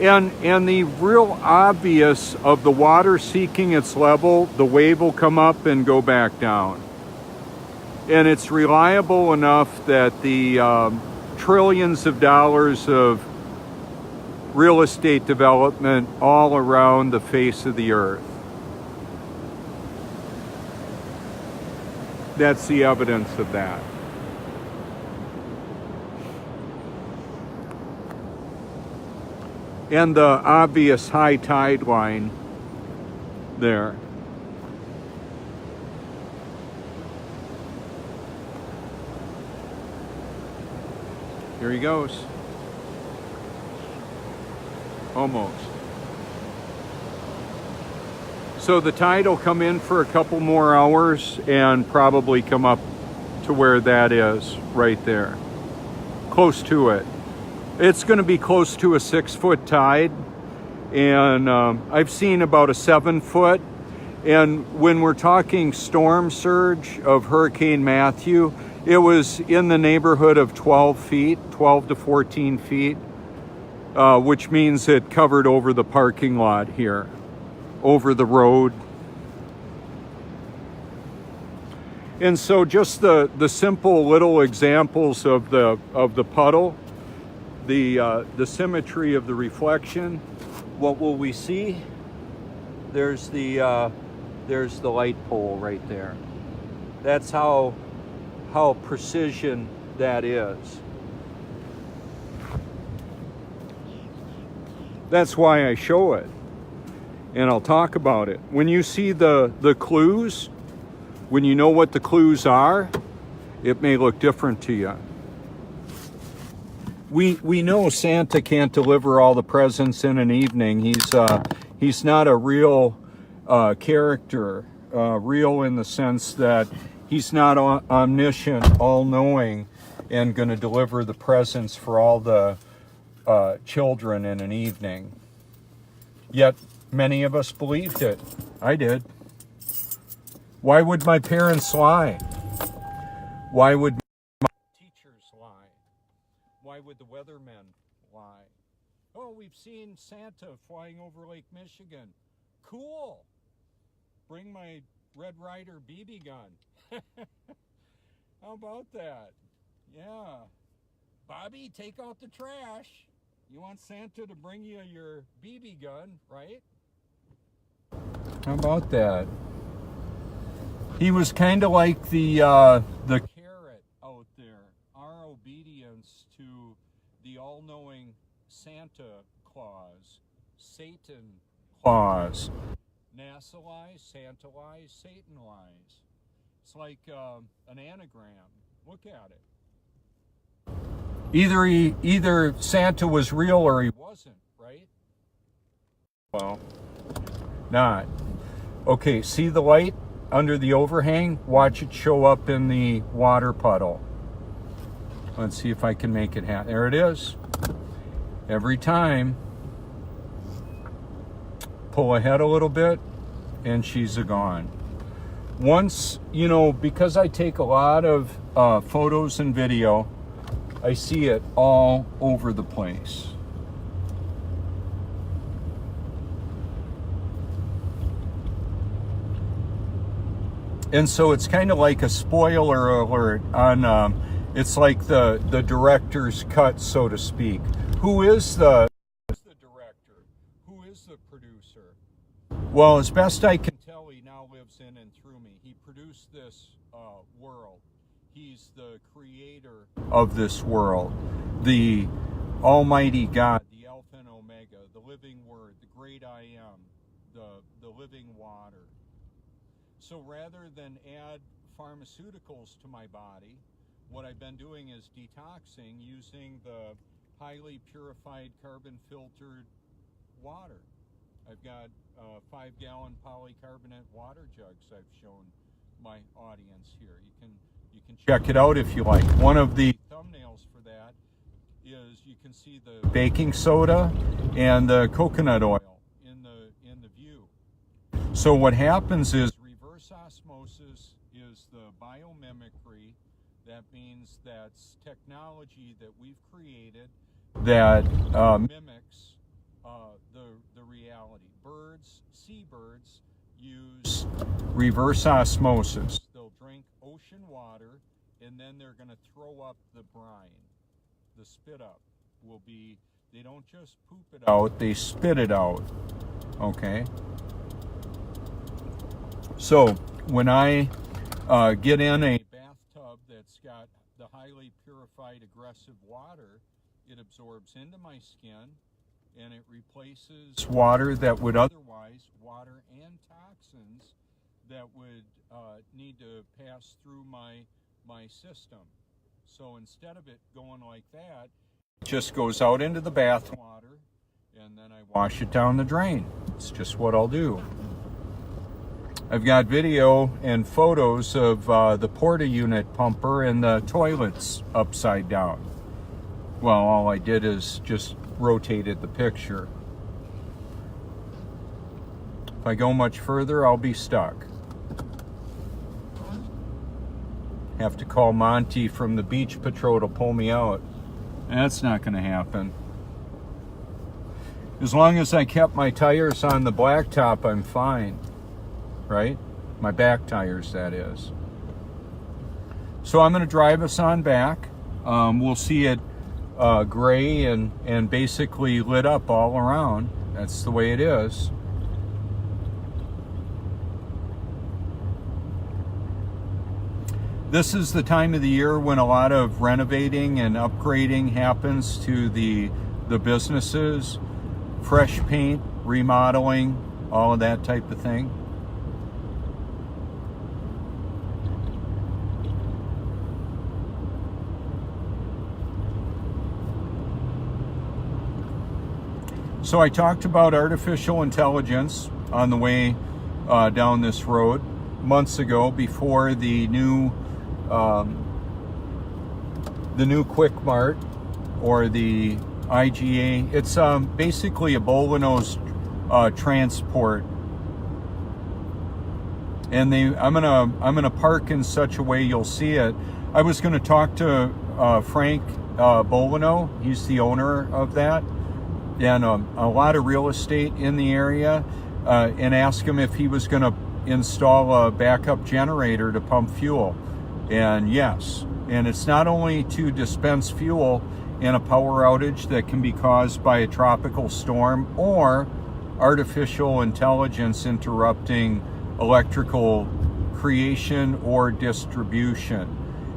S1: And the real obvious of the water seeking its level, the wave will come up and go back down. And it's reliable enough that the trillions of dollars of real estate development all around the face of the earth that's the evidence of that. And the obvious high tide line there. Here he goes. Almost. So the tide will come in for a couple more hours and probably come up to where that is right there. Close to it. It's going to be close to a 6-foot tide. And I've seen about a 7-foot. And when we're talking storm surge of Hurricane Matthew, it was in the neighborhood of 12 feet, 12 to 14 feet, which means it covered over the parking lot here, over the road. And so just the simple little examples of the puddle, the symmetry of the reflection. What will we see? There's the light pole right there. That's how precision that is. That's why I show it, and I'll talk about it. When you see the clues, when you know what the clues are, it may look different to you. We know Santa can't deliver all the presents in an evening. He's not a real character, real in the sense that he's not omniscient, all-knowing, and going to deliver the presents for all the children in an evening. Yet many of us believed it. I did. Why would my parents lie? Why would my teachers lie? Why would the weathermen lie? Oh, we've seen Santa flying over Lake Michigan. Cool. Bring my Red Ryder BB gun. How about that? Yeah. Bobby, take out the trash. You want Santa to bring you your BB gun, right? How about that? He was kind of like the carrot out there. Our obedience to the all-knowing Santa Claus, Satan Claus. NASA lies, Santa lies, Satan lies. It's like an anagram. Look at it. Either Santa was real or he wasn't, right? Well, not. Okay, see the light under the overhang? Watch it show up in the water puddle. Let's see if I can make it happen. There it is. Every time. Pull ahead a little bit, and she's gone. Once, because I take a lot of photos and video, I see it all over the place. And so it's kind of like a spoiler alert on, it's like the director's cut, so to speak. Who is the director? Who is the producer? Well, as best I can tell, he now lives in and through me. He produced this world. He's the creator of this world. The Almighty God, the Alpha and Omega, the living Word, the great I Am, the living water. So rather than add pharmaceuticals to my body, what I've been doing is detoxing using the highly purified carbon-filtered water. I've got 5-gallon polycarbonate water jugs I've shown my audience here. You can check it out if you like. One of the thumbnails for that is you can see the baking soda and the coconut oil in the view. So what happens is reverse osmosis is the biomimicry. That means that's technology that we've created that mimics the reality. Seabirds use reverse osmosis. They'll drink ocean water, and then they're going to throw up the brine. The spit up will be, they don't just poop it out, they spit it out. Okay? So when I get in a bathtub that's got the highly purified aggressive water, it absorbs into my skin and it replaces water that would otherwise, water and toxins that would need to pass through my system. So instead of it going like that, it just goes out into the bath water and then I wash it down the drain. It's just what I'll do. I've got video and photos of the Porta unit pumper and the toilets upside down. Well, all I did is just rotated the picture. If I go much further, I'll be stuck. Have to call Monty from the beach patrol to pull me out. That's not going to happen. As long as I kept my tires on the blacktop, I'm fine. Right? My back tires, that is. So I'm going to drive us on back. We'll see it gray and basically lit up all around. That's the way it is. This is the time of the year when a lot of renovating and upgrading happens to the businesses. Fresh paint, remodeling, all of that type of thing. So I talked about artificial intelligence on the way down this road months ago before the new Quick Mart or the IGA. It's basically a Bolanos transport, and I'm gonna park in such a way you'll see it. I was gonna talk to Frank Bolano. He's the owner of that, and a lot of real estate in the area, and ask him if he was gonna install a backup generator to pump fuel. And yes, and it's not only to dispense fuel in a power outage that can be caused by a tropical storm or artificial intelligence interrupting electrical creation or distribution.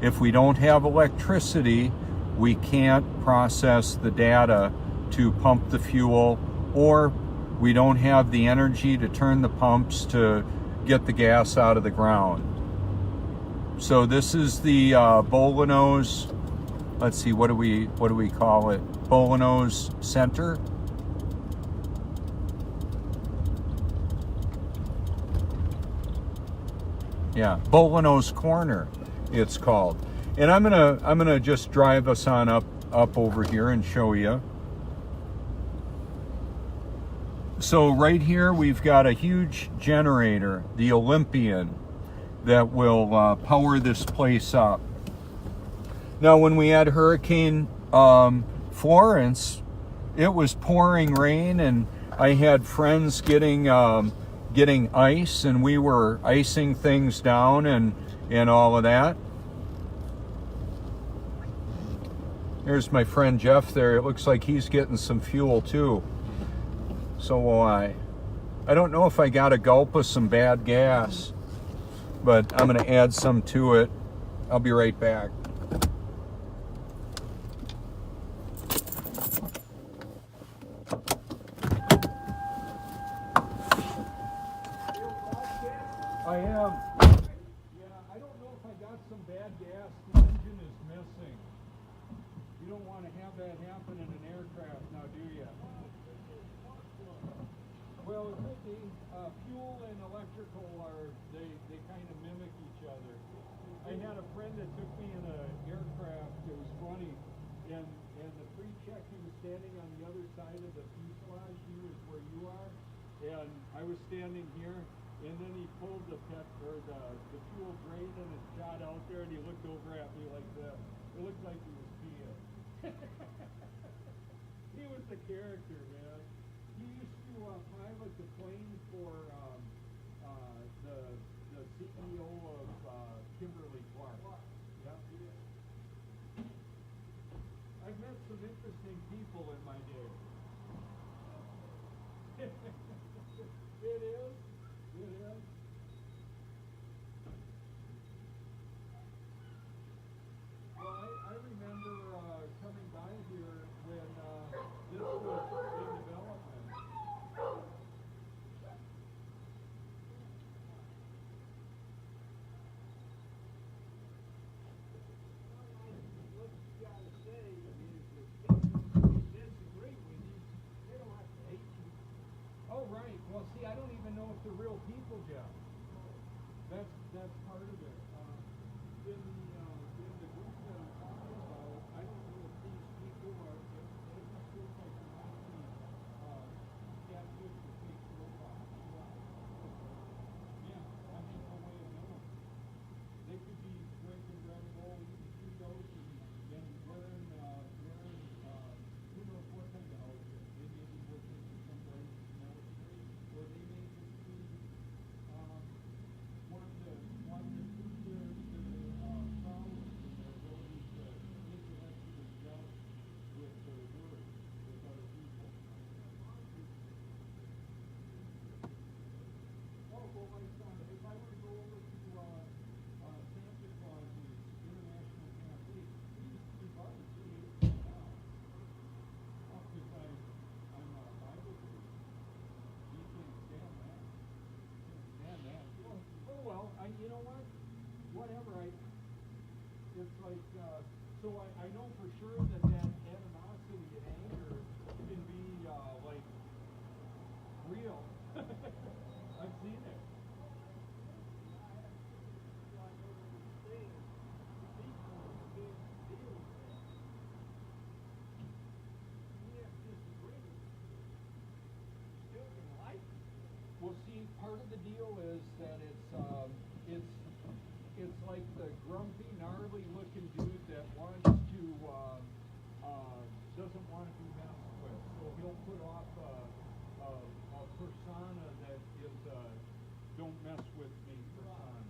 S1: If we don't have electricity, we can't process the data to pump the fuel, or we don't have the energy to turn the pumps to get the gas out of the ground. So this is the Bolanos, let's see, what do we call it? Bolanos Center. Yeah, Bolanos Corner, it's called. And I'm gonna just drive us on up over here and show you. So right here we've got a huge generator, the Olympian, that will power this place up. Now, when we had Hurricane Florence, it was pouring rain, and I had friends getting ice, and we were icing things down and all of that. There's my friend Jeff there. It looks like he's getting some fuel too. So will I. I don't know if I got a gulp of some bad gas, but I'm going to add some to it. I'll be right back. I am. Yeah, I don't know if I got some bad gas. The engine is missing. You don't want to have that happen in an aircraft now, do you? Well, it could be. Fuel and electrical they kind of mimic each other. I had a friend that took me in an aircraft. It was funny. And the pre-check, he was standing on the other side of the fuselage. He was where you are. And I was standing here. And then he pulled the fuel drain and it shot out there, and he looked over at me like this. It looked like he was peeing. He was the character, man. He used to pilot the plane for the CEO of Kimberly-Clark. Yep. I've met some interesting people in my day. It is. It is. Jeff. That's part of it. In the group that I'm talking about, I don't know if these people are, if they must look like they're not catfish or fake profiles. Yeah, I mean, no way of knowing. They could be drinking Red Bull, eating Cheetos, and wearing, who knows what kind of outfit. They may be working for some place in the military, or they may just be, want to prove their prowess and their ability to intellectually judge with their words with other people. Oh, well, like, if I were to go over to Santa Claus's International Cafe, we probably see it now. Oh, because I'm a Bible believer. You can't stand that. Can't stand that. Oh well, you know what? Whatever. It's like, so I know for sure that animosity and anger can be like real. I've seen it. Well, see, part of the deal is that it's like the grumpy, gnarly-looking dude that wants to doesn't want to be messed with, so he'll put off a persona that is don't mess with me persona.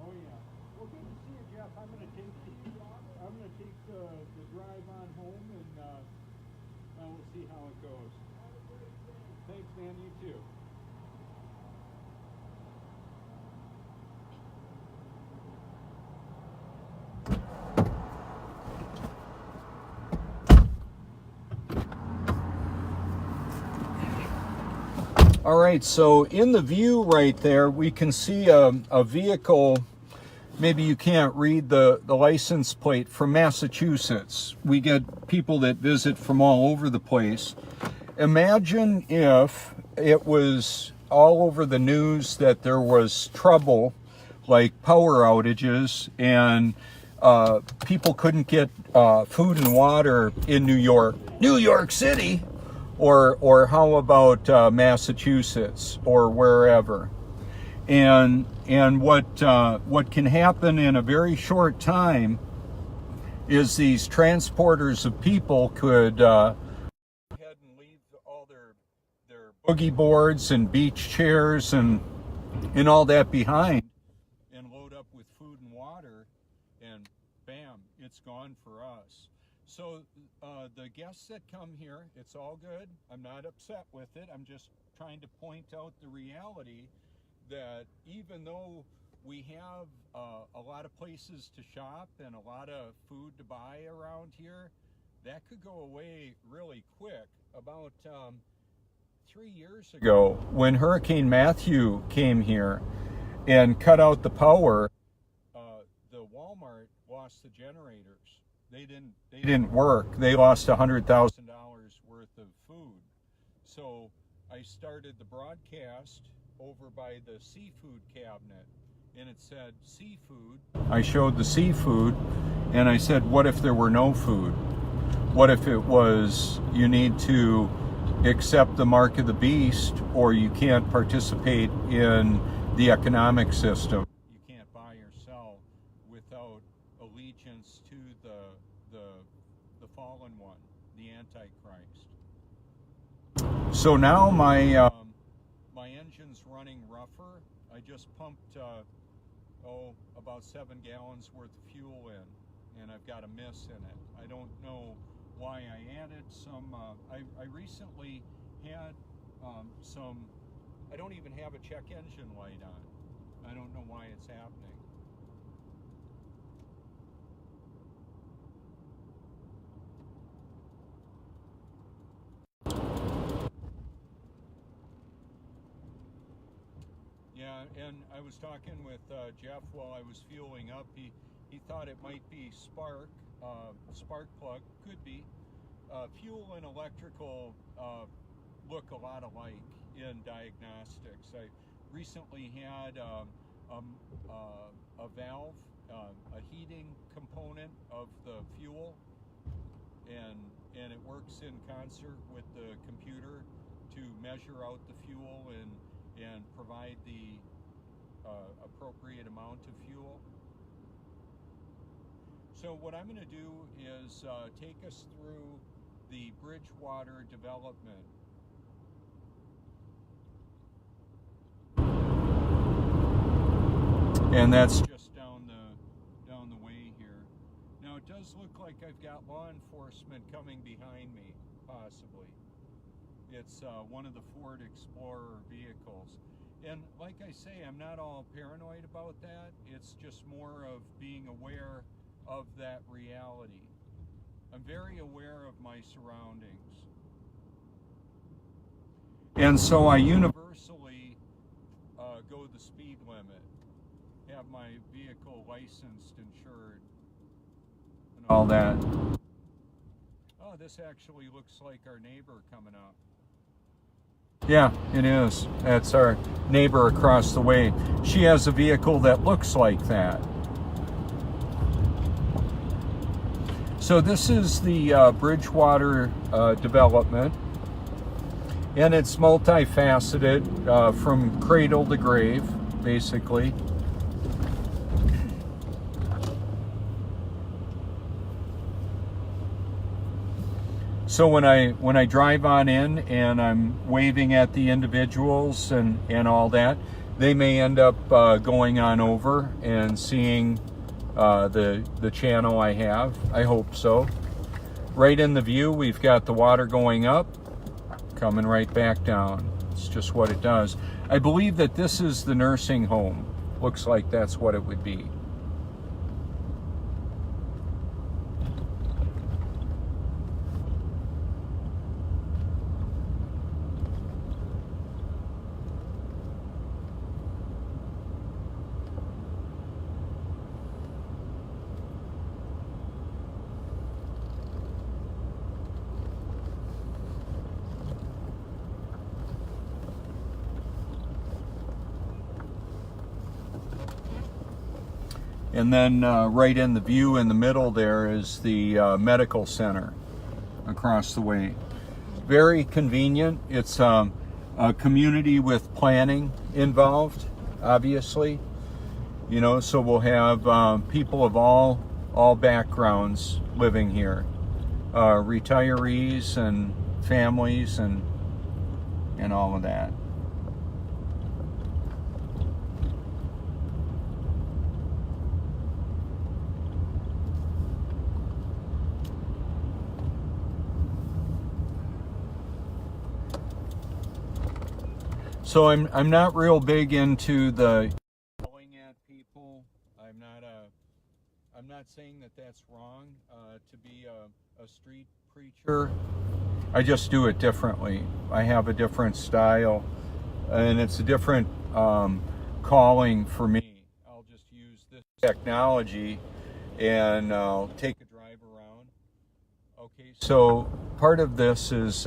S1: Oh yeah. Well, good to see you, Jeff. I'm gonna take the drive on home, and we'll see how it goes. Thanks, man. You too. All right, so in the view right there, we can see a vehicle. Maybe you can't read the license plate, from Massachusetts. We get people that visit from all over the place. Imagine if it was all over the news that there was trouble, like power outages, and people couldn't get food and water in New York City, or how about Massachusetts or wherever. And what can happen in a very short time is these transporters of people could go ahead and leave all their boogie boards and beach chairs and all that behind, and load up with food and water, and bam, it's gone for us. So the guests that come here, it's all good. I'm not upset with it. I'm just trying to point out the reality that even though we have a lot of places to shop and a lot of food to buy around here, that could go away really quick. About 3 years ago, when Hurricane Matthew came here and cut out the power, the Walmart lost the generators. They didn't work. They lost $100,000 worth of food. So I started the broadcast over by the seafood cabinet, and it said seafood. I showed the seafood, and I said, what if there were no food? What if it was, you need to accept the mark of the beast, or you can't participate in the economic system? You can't buy or sell without allegiance to the fallen one, the Antichrist. So now my engine's running rougher. I just pumped about 7 gallons worth of fuel in, and I've got a miss in it. I don't know why I added some. I recently had some. I don't even have a check engine light on. I don't know why it's happening. Yeah, and I was talking with Jeff while I was fueling up. He thought it might be spark plug, could be. Fuel and electrical look a lot alike in diagnostics. I recently had a valve, a heating component of the fuel, and it works in concert with the computer to measure out the fuel and provide the appropriate amount of fuel. So what I'm going to do is take us through the Bridgewater development. And that's just down the way here. Now it does look like I've got law enforcement coming behind me, possibly. It's one of the Ford Explorer vehicles. And like I say, I'm not all paranoid about that. It's just more of being aware of that reality. I'm very aware of my surroundings. And so I universally go the speed limit, have my vehicle licensed, insured, and all that. Oh, this actually looks like our neighbor coming up. Yeah, it is. That's our neighbor across the way. She has a vehicle that looks like that. So this is the Bridgewater development, and it's multifaceted from cradle to grave, basically. So when I drive on in and I'm waving at the individuals and all that, they may end up going on over and seeing the channel I have. I hope so. Right in the view, we've got the water going up, coming right back down. It's just what it does. I believe that this is the nursing home. Looks like that's what it would be. And then right in the view in the middle there is the medical center across the way. Very convenient. It's a community with planning involved, obviously. You know, so we'll have people of all backgrounds living here. Retirees and families and all of that. So I'm not real big into the yelling at people. I'm not saying that that's wrong to be a street preacher. I just do it differently. I have a different style, and it's a different calling for me. I'll just use this technology and I'll take a drive around. Okay, so part of this is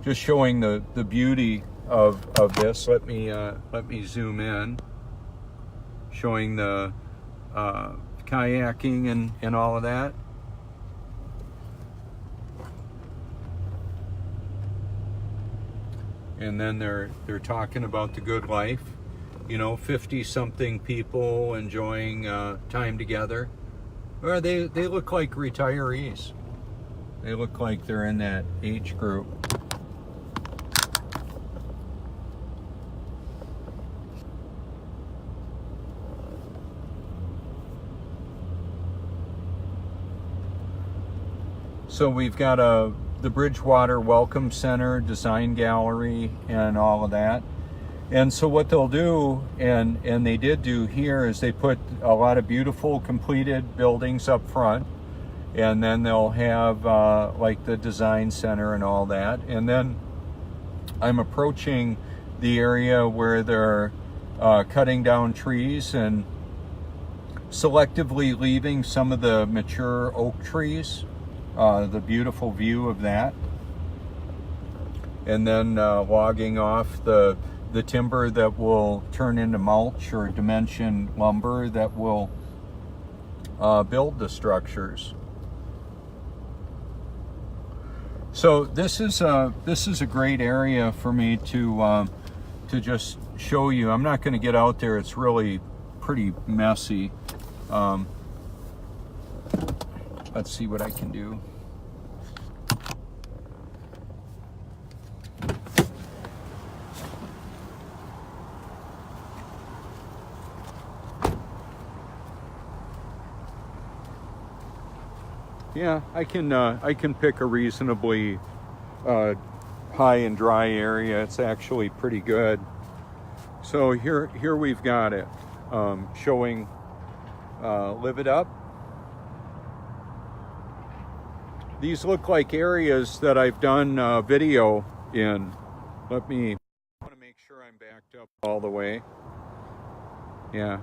S1: just showing the beauty of this. Let me zoom in, showing the kayaking and all of that. And then they're talking about the good life, you know, 50-something people enjoying time together. Or they look like retirees. They look like they're in that age group. So we've got the Bridgewater Welcome Center, Design Gallery, and all of that. And so what they'll do, and they did do here, is they put a lot of beautiful completed buildings up front, and then they'll have like the Design Center and all that. And then I'm approaching the area where they're cutting down trees and selectively leaving some of the mature oak trees. The beautiful view of that. And then logging off the timber that will turn into mulch or dimension lumber that will build the structures. So this is a great area for me to just show you. I'm not going to get out there. It's really pretty messy. Let's see what I can do. Yeah, I can pick a reasonably high and dry area. It's actually pretty good. So here we've got it, showing Live It Up. These look like areas that I've done video in. I want to make sure I'm backed up all the way. Yeah.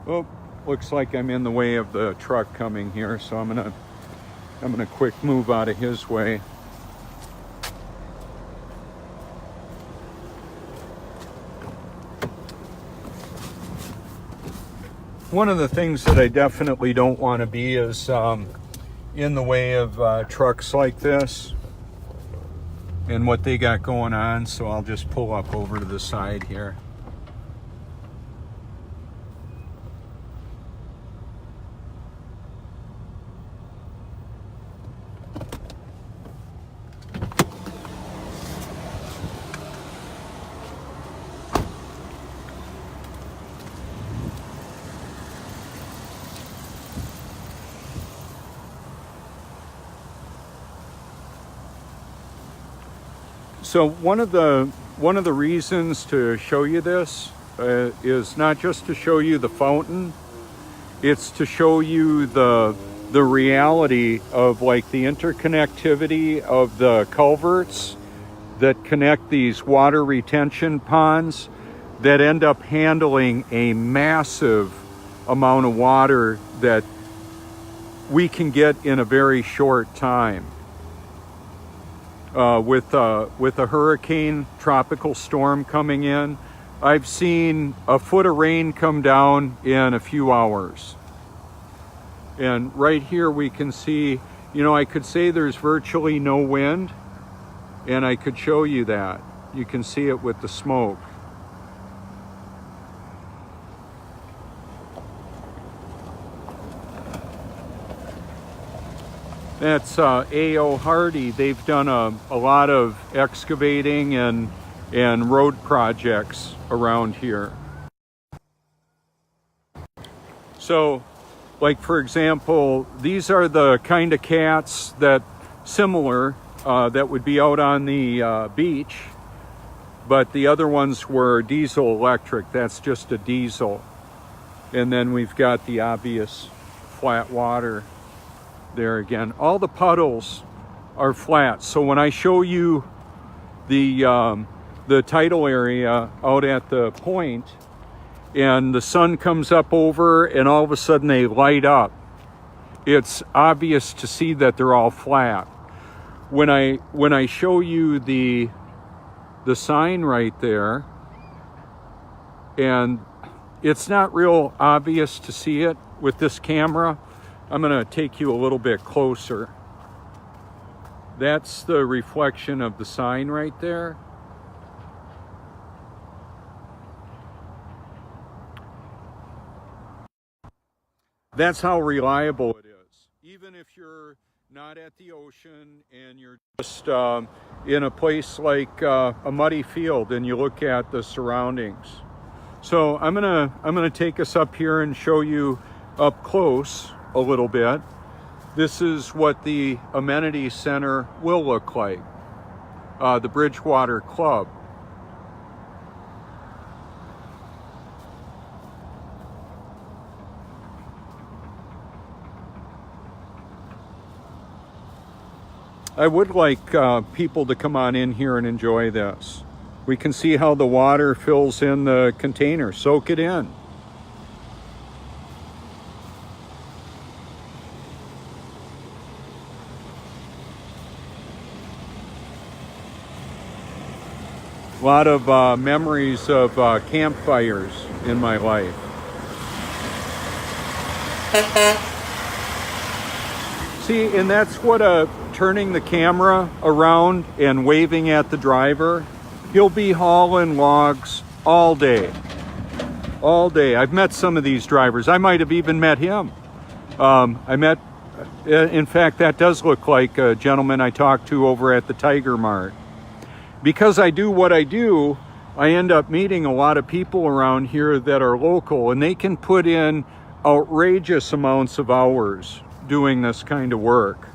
S1: Oh, looks like I'm in the way of the truck coming here, so I'm gonna quick move out of his way. One of the things that I definitely don't want to be is in the way of trucks like this and what they got going on, so I'll just pull up over to the side here. So one of the reasons to show you this is not just to show you the fountain, it's to show you the reality of like the interconnectivity of the culverts that connect these water retention ponds that end up handling a massive amount of water that we can get in a very short time. With a hurricane tropical storm coming in, I've seen a foot of rain come down in a few hours. And right here we can see, I could say there's virtually no wind, and I could show you that. You can see it with the smoke. That's A.O. Hardy. They've done a lot of excavating and road projects around here. So, like for example, these are the kind of cats that that would be out on the beach, but the other ones were diesel electric. That's just a diesel. And then we've got the obvious flat water there again. All the puddles are flat. So when I show you the tidal area out at the point and the sun comes up over and all of a sudden they light up, it's obvious to see that they're all flat. When I show you the sign right there, and it's not real obvious to see it with this camera, I'm going to take you a little bit closer. That's the reflection of the sign right there. That's how reliable it is. Even if you're not at the ocean and you're just in a place like a muddy field and you look at the surroundings. So I'm gonna take us up here and show you up close a little bit. This is what the amenity center will look like, the Bridgewater Club. I would like people to come on in here and enjoy this. We can see how the water fills in the container. Soak it in. A lot of memories of campfires in my life. See, and that's what turning the camera around and waving at the driver. He'll be hauling logs all day. All day. I've met some of these drivers. I might have even met him. In fact, that does look like a gentleman I talked to over at the Tiger Mart. Because I do what I do, I end up meeting a lot of people around here that are local, and they can put in outrageous amounts of hours doing this kind of work.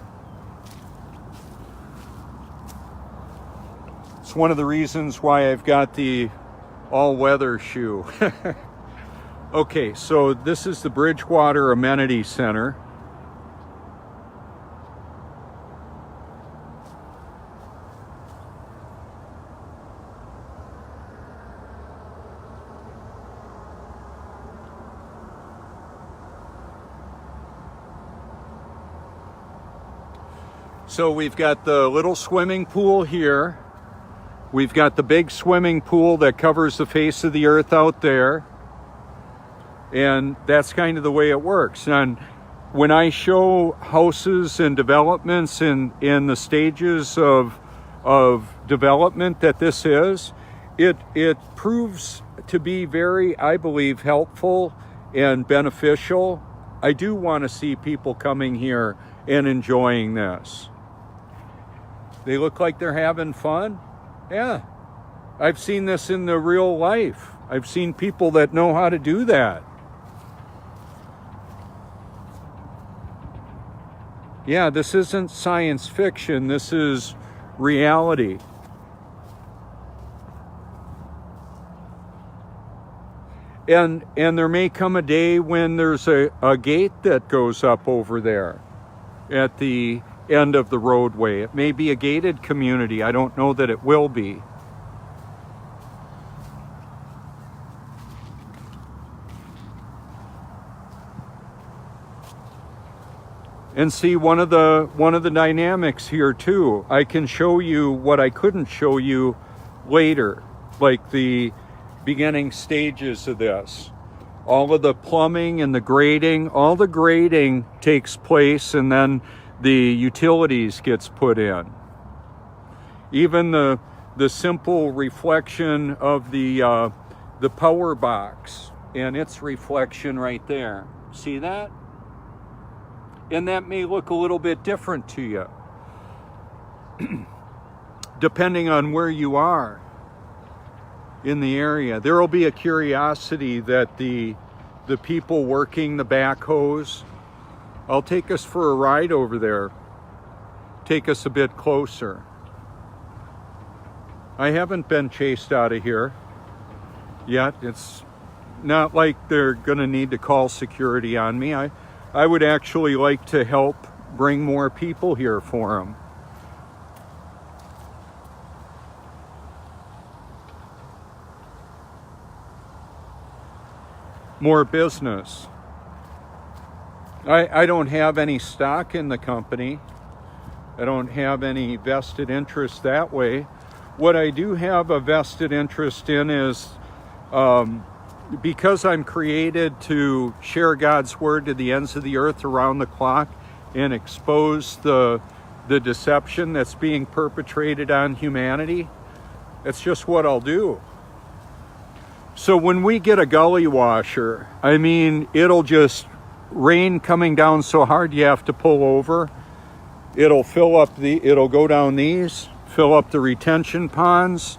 S1: It's one of the reasons why I've got the all-weather shoe. Okay, so this is the Bridgewater Amenity Center. So we've got the little swimming pool here. We've got the big swimming pool that covers the face of the earth out there. And that's kind of the way it works. And when I show houses and developments in the stages of development that this is, it proves to be very, I believe, helpful and beneficial. I do want to see people coming here and enjoying this. They look like they're having fun. Yeah, I've seen this in the real life. I've seen people that know how to do that. Yeah, this isn't science fiction. This is reality. And there may come a day when there's a gate that goes up over there at the end of the roadway. It may be a gated community. I don't know that it will be. And see, one of the dynamics here too, I can show you what I couldn't show you later, like the beginning stages of this. All of the plumbing and the grading, all the grading takes place, and then the utilities gets put in. Even the simple reflection of the power box and its reflection right there. See that? And that may look a little bit different to you, depending on where you are in the area. There will be a curiosity that the people working the backhoes, I'll take us for a ride over there. Take us a bit closer. I haven't been chased out of here yet. It's not like they're gonna need to call security on me. I would actually like to help bring more people here for them. More business. I don't have any stock in the company. I don't have any vested interest that way. What I do have a vested interest in is because I'm created to share God's word to the ends of the earth around the clock and expose the deception that's being perpetrated on humanity. It's just what I'll do. So when we get a gully washer, I mean, it'll just rain coming down so hard you have to pull over. It'll go down these, fill up the retention ponds,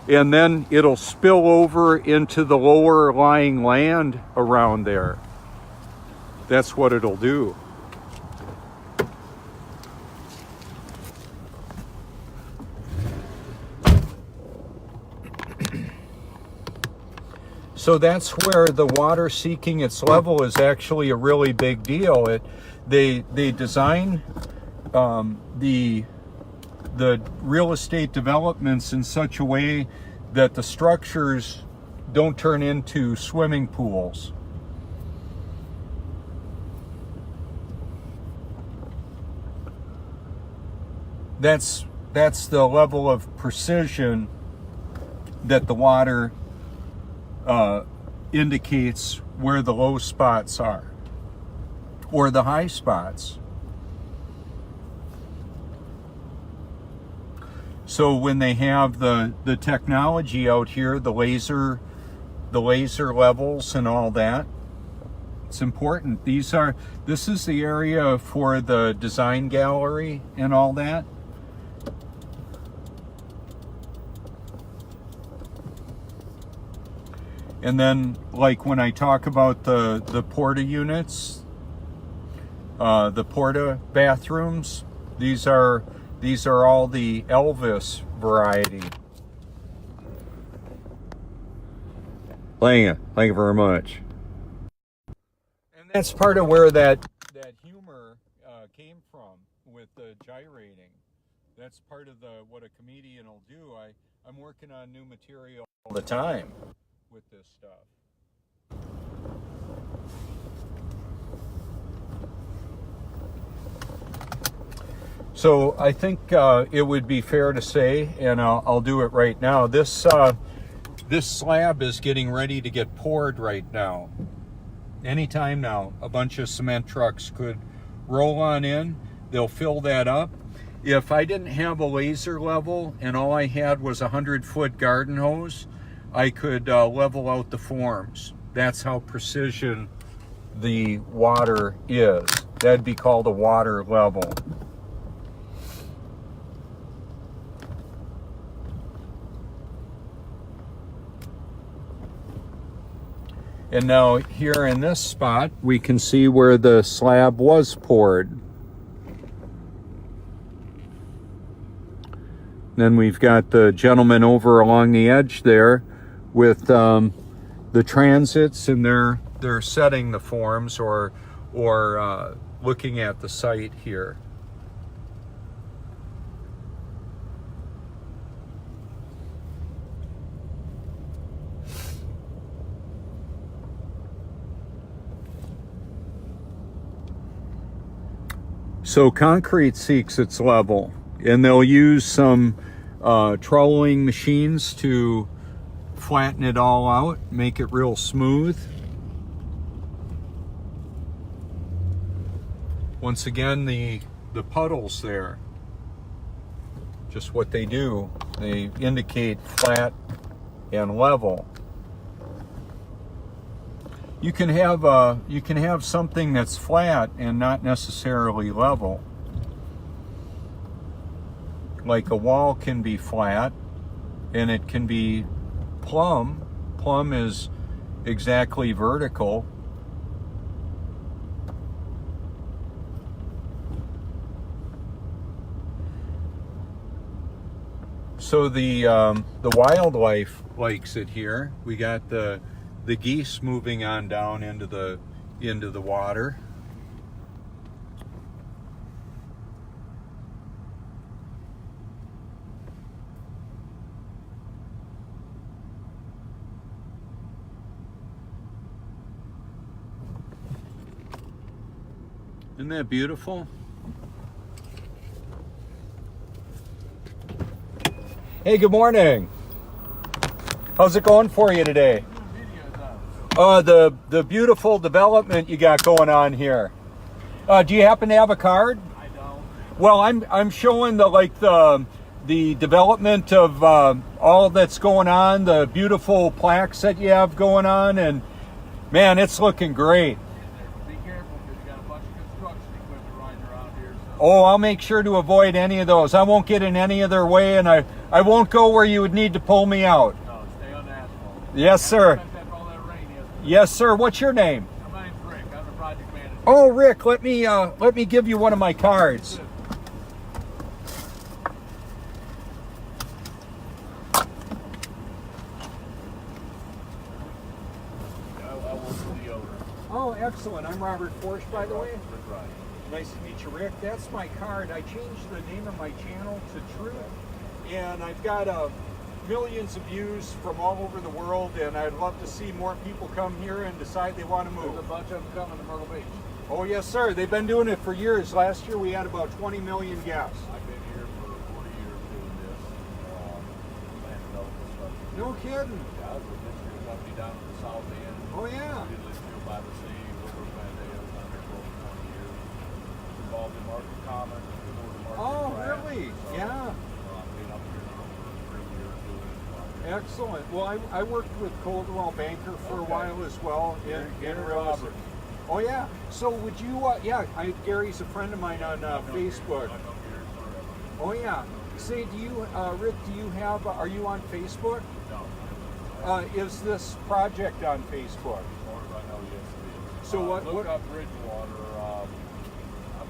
S1: and then it'll spill over into the lower lying land around there. That's what it'll do. So that's where the water seeking its level is actually a really big deal. They design the real estate developments in such a way that the structures don't turn into swimming pools. That's the level of precision that the water indicates where the low spots are or the high spots. So when they have the technology out here, the laser levels and all that, it's important. This is the area for the design gallery and all that. And then, like when I talk about the porta units, the porta bathrooms, these are all the Elvis variety. Thank you very much. And that's part of where that humor came from with the gyrating. That's part of what a comedian will do. I'm working on new material all the time with this stuff. So I think it would be fair to say, and I'll do it right now, this slab is getting ready to get poured right now. Anytime now, a bunch of cement trucks could roll on in, they'll fill that up. If I didn't have a laser level and all I had was a 100-foot garden hose, I could level out the forms. That's how precision the water is. That'd be called a water level. And now here in this spot, we can see where the slab was poured. Then we've got the gentleman over along the edge there with the transits, and they're setting the forms or looking at the site here. So concrete seeks its level, and they'll use some troweling machines to flatten it all out, make it real smooth. Once again, the puddles there, just what they do, they indicate flat and level. You can have something that's flat and not necessarily level. Like a wall can be flat and it can be plumb. Plumb is exactly vertical. So the wildlife likes it here. We got the geese moving on down into the water. Isn't that beautiful? Hey, good morning. How's it going for you today? The beautiful development you got going on here. Do you happen to have a card?
S2: I don't.
S1: Well, I'm showing the development of all that's going on, the beautiful plaques that you have going on, and man, it's looking great.
S2: Be careful because you got a bunch of construction equipment riding around here. So.
S1: Oh, I'll make sure to avoid any of those. I won't get in any of their way, and I won't go where you would need to pull me out.
S2: No, stay on the asphalt.
S1: Yes, sir. Yes, sir. What's your name?
S2: My name's Rick. I'm the project manager.
S1: Oh, Rick, let me give you one of my cards.
S2: I work for the owner.
S1: Oh, excellent. I'm Robert Forsch, by the way.
S2: That's right.
S1: Nice to meet you, Rick. That's my card. I changed the name of my channel to Truth, and I've got a millions of views from all over the world, and I'd love to see more people come here and decide they want to
S2: There's a
S1: move.
S2: bunch of them coming to Myrtle Beach.
S1: Oh yes, sir. They've been doing it for years. Last year we had about 20 million guests.
S2: I've been here for 40 years doing this. Land development stuff.
S1: No kidding.
S2: Yeah, I was with this year's company down at the south end.
S1: Oh yeah.
S2: We did Litchfield by the Sea, Woodward Glendale, down there for over 20 years. Involved in Market Commons, before the Market
S1: Oh
S2: Craft.
S1: really?
S2: So,
S1: Yeah.
S2: I've been up here now for 3 years doing it.
S1: Excellent. Well, I worked with Coldwell Banker for a while as well in real estate. Oh yeah. So would you? Gary's a friend of mine on Facebook.
S2: I've known Gary forever.
S1: Oh yeah. Say, do you, Rick? Do you have? Are you on Facebook?
S2: No.
S1: Is this project on Facebook?
S2: As far as I know, yes, it is.
S1: So what-
S2: Look
S1: what-
S2: up Bridgewater.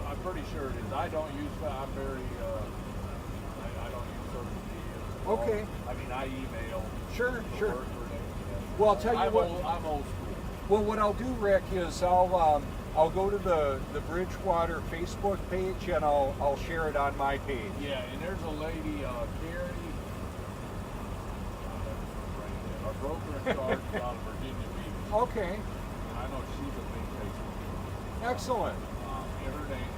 S2: I'm pretty sure it is. I don't use. I'm very. I don't use social media. So
S1: Okay.
S2: I mean, I email.
S1: Sure,
S2: the
S1: sure.
S2: work for it.
S1: Well, I'll tell you
S2: I'm
S1: what.
S2: I'm old school.
S1: Well, what I'll do, Rick, is I'll go to the Bridgewater Facebook page and I'll share it on my page.
S2: Yeah, and there's a lady, Carrie. Our broker in charge out of Virginia Beach.
S1: Okay.
S2: I know she's a big Facebook.
S1: Excellent.
S2: And her name.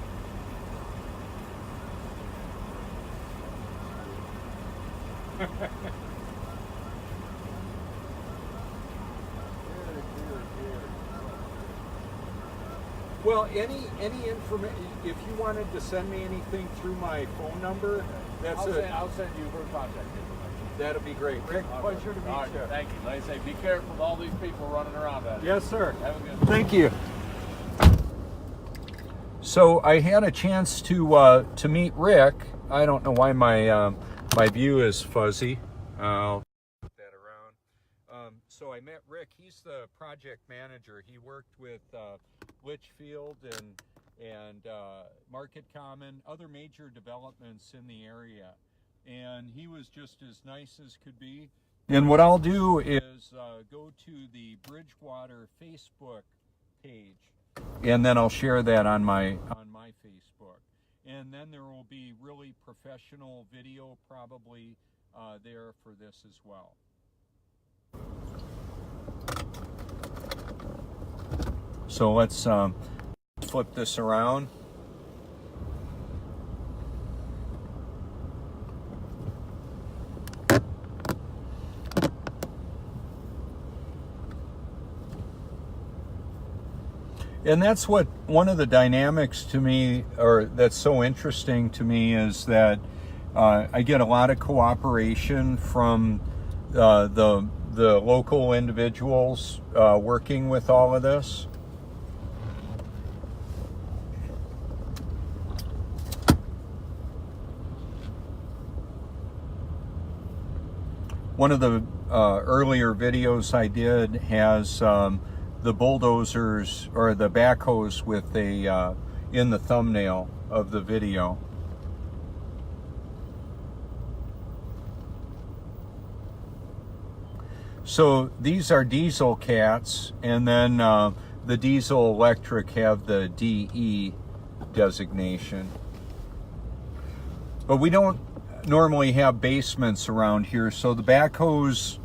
S1: Well, any information, if you wanted to send me anything through my phone number,
S2: I'll send you her contact information.
S1: that'll be great. Rick, pleasure to meet
S2: All right,
S1: you.
S2: thank you. Like I say, be careful with all these people running around out here.
S1: Yes, sir.
S2: Have a good one.
S1: Thank you. So I had a chance to meet Rick. I don't know why my view is fuzzy. I'll put that around. So I met Rick. He's the project manager. He worked with Litchfield and Market Common, other major developments in the area, and he was just as nice as could be. And what I'll do is go to the Bridgewater Facebook page, and then I'll share that on my Facebook. And then there will be really professional video probably there for this as well. So let's flip this around. And that's what one of the dynamics to me, or that's so interesting to me, is that I get a lot of cooperation from the local individuals working with all of this. One of the earlier videos I did has the bulldozers or the backhoes with a in the thumbnail of the video. So these are diesel cats, and then the diesel electric have the DE designation. But we don't normally have basements around here, so the backhoes,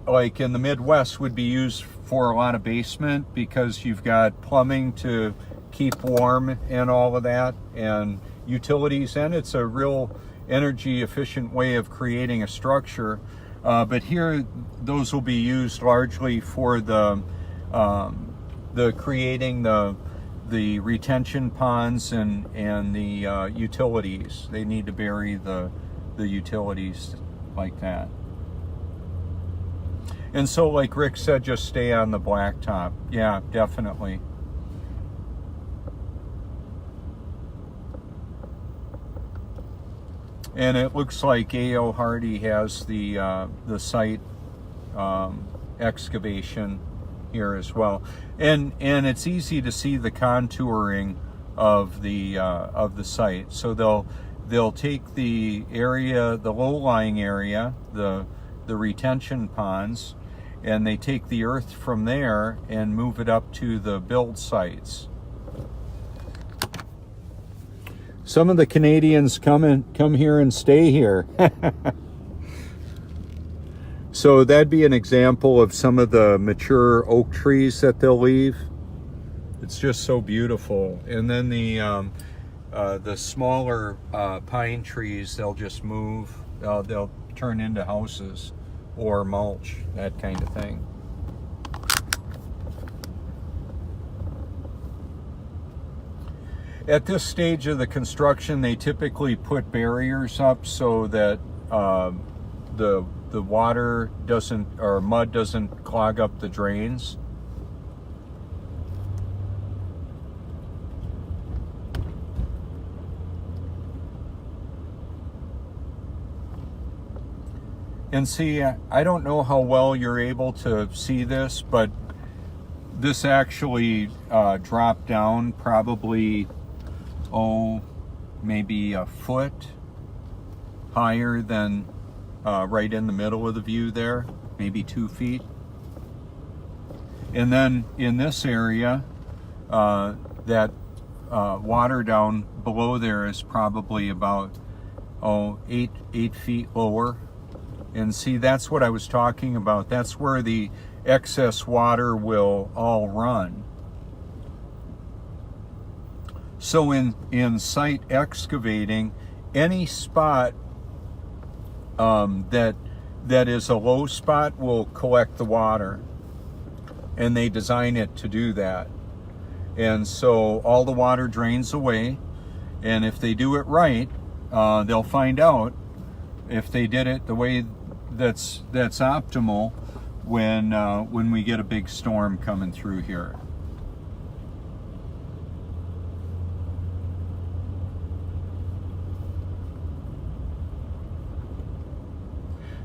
S1: like in the Midwest, would be used for a lot of basement because you've got plumbing to keep warm and all of that, and utilities, and it's a real energy efficient way of creating a structure. But here, those will be used largely for the creating the retention ponds and the utilities. They need to bury the utilities like that. And so, like Rick said, just stay on the blacktop. Yeah, definitely. And it looks like A.O. Hardy has the site excavation here as well, and it's easy to see the contouring of the site. So they'll take the area, the low-lying area, the retention ponds, and they take the earth from there and move it up to the build sites. Some of the Canadians come here and stay here. So that'd be an example of some of the mature oak trees that they'll leave. It's just so beautiful. And then the smaller pine trees, they'll just move. They'll turn into houses or mulch, that kind of thing. At this stage of the construction, they typically put barriers up so that the water doesn't, or mud doesn't clog up the drains. And see, I don't know how well you're able to see this, but this actually dropped down probably, maybe a foot higher than right in the middle of the view there, maybe 2 feet. And then in this area, that water down below there is probably about 8 feet lower. And see, that's what I was talking about. That's where the excess water will all run. So in site excavating, any spot that is a low spot will collect the water. And they design it to do that. And so all the water drains away. And if they do it right, they'll find out if they did it the way that's optimal when we get a big storm coming through here.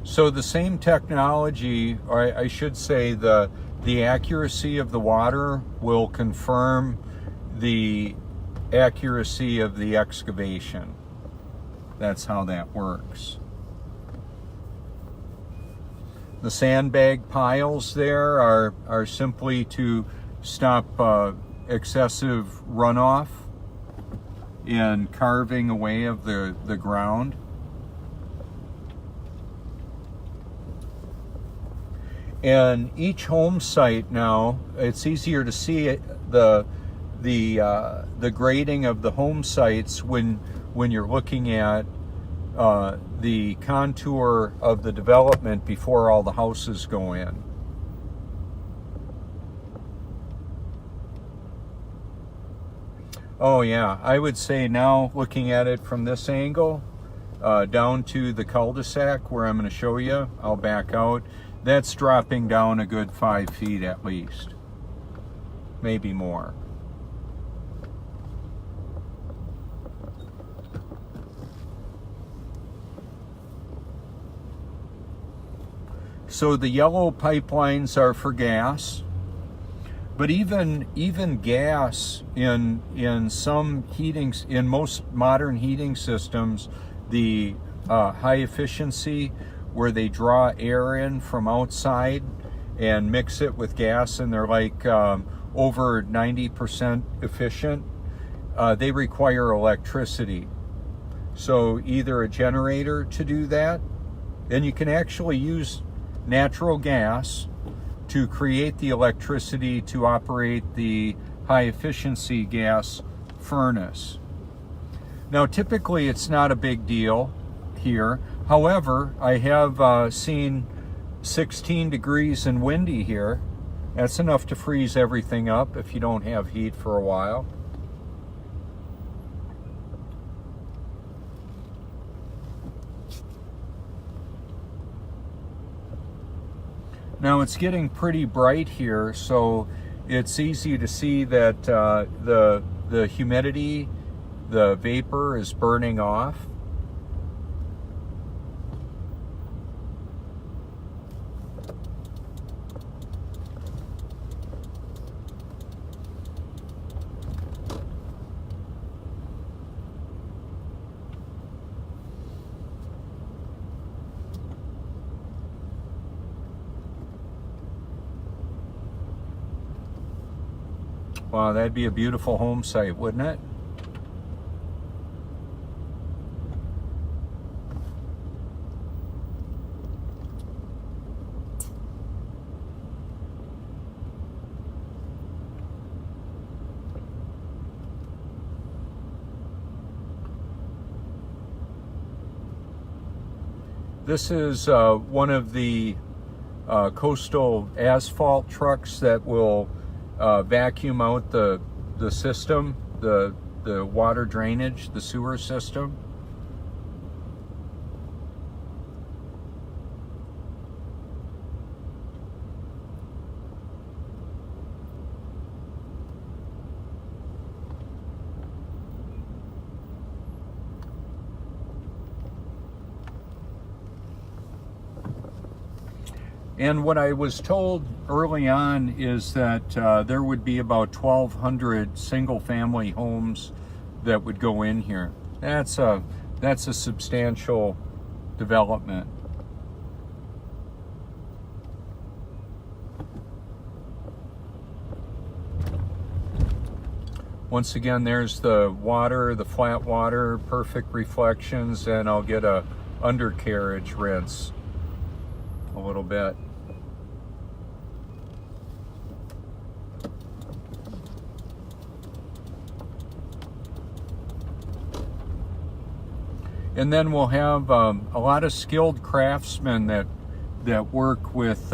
S1: So the same technology, or I should say the accuracy of the water will confirm the accuracy of the excavation. That's how that works. The sandbag piles there are simply to stop excessive runoff and carving away of the ground. And each home site now, it's easier to see the grading of the home sites when you're looking at the contour of the development before all the houses go in. Oh yeah, I would say now looking at it from this angle, down to the cul-de-sac where I'm going to show you, I'll back out. That's dropping down a good 5 feet at least, maybe more. So the yellow pipelines are for gas, but even gas in some heatings, in most modern heating systems, the high efficiency, where they draw air in from outside and mix it with gas, and they're like over 90% efficient, they require electricity. So either a generator to do that, and you can actually use natural gas to create the electricity to operate the high efficiency gas furnace. Now typically it's not a big deal here. However, I have seen 16 degrees and windy here. That's enough to freeze everything up if you don't have heat for a while. Now it's getting pretty bright here, so it's easy to see that the humidity, the vapor is burning off. Wow, that'd be a beautiful home site, wouldn't it? This is one of the coastal asphalt trucks that will vacuum out the system, the water drainage, the sewer system. And what I was told early on is that there would be about 1,200 single-family homes that would go in here. That's a substantial development. Once again, there's the water, the flat water, perfect reflections, and I'll get a undercarriage rinse a little bit. And then we'll have a lot of skilled craftsmen that work with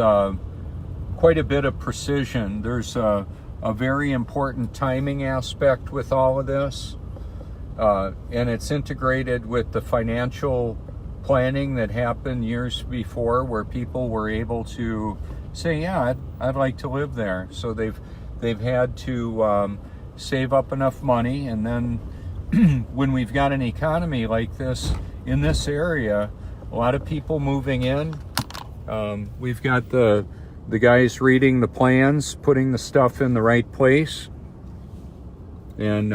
S1: quite a bit of precision. There's a very important timing aspect with all of this, and it's integrated with the financial planning that happened years before, where people were able to say, yeah, I'd like to live there. So they've had to save up enough money, and then when we've got an economy like this in this area, a lot of people moving in, we've got the guys reading the plans, putting the stuff in the right place, and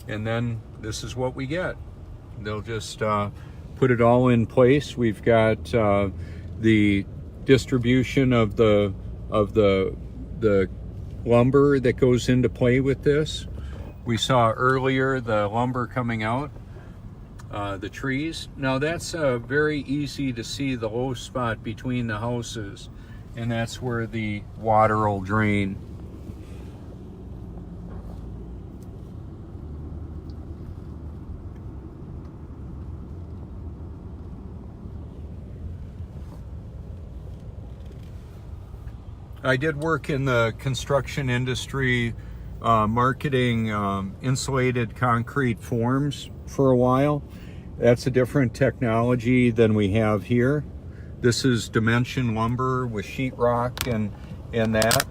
S1: then this is what we get. They'll just put it all in place. We've got the distribution of the lumber that goes into play with this. We saw earlier the lumber coming out, the trees. Now that's very easy to see the low spot between the houses, and that's where the water will drain. I did work in the construction industry, marketing insulated concrete forms for a while. That's a different technology than we have here. This is dimension lumber with sheetrock and that.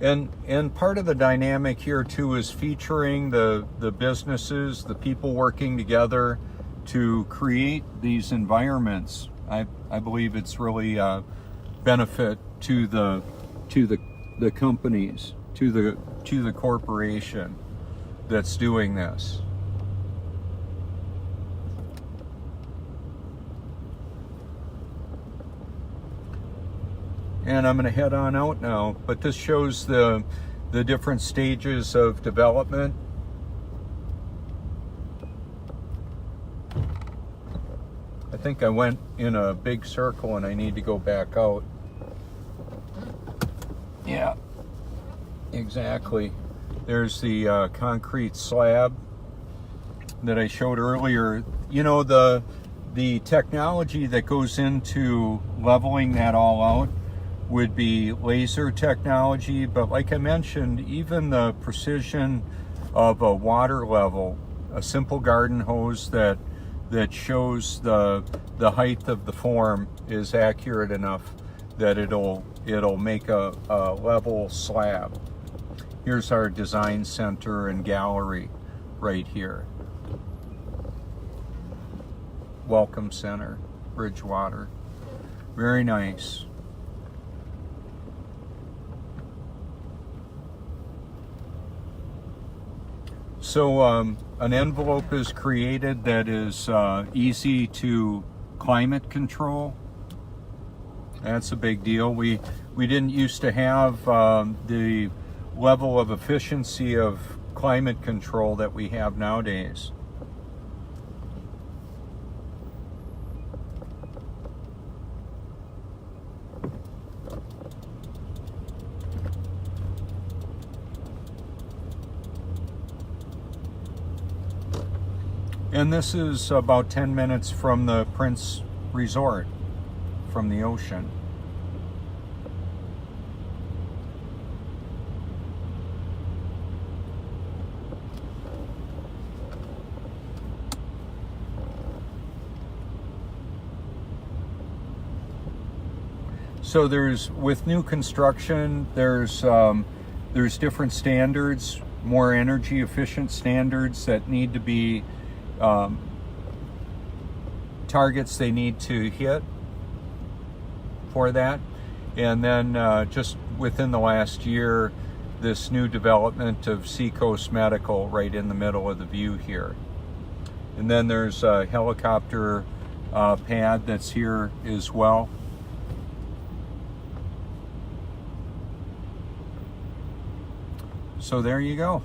S1: And part of the dynamic here too is featuring the businesses, the people working together to create these environments. I believe it's really a benefit to the companies, to the corporation that's doing this. And I'm going to head on out now, but this shows the different stages of development. I think I went in a big circle and I need to go back out. Yeah, exactly. There's the concrete slab that I showed earlier. You know, the technology that goes into leveling that all out would be laser technology, but like I mentioned, even the precision of a water level, a simple garden hose that shows the height of the form is accurate enough that it'll make a level slab. Here's our design center and gallery right here. Welcome Center, Bridgewater. Very nice. So an envelope is created that is easy to climate control. That's a big deal. We didn't used to have the level of efficiency of climate control that we have nowadays. And this is about 10 minutes from the Prince Resort, from the ocean. So with new construction, there's different standards, more energy efficient standards that need to be targets they need to hit for that. And then just within the last year, this new development of Seacoast Medical right in the middle of the view here. And then there's a helicopter pad that's here as well. So there you go.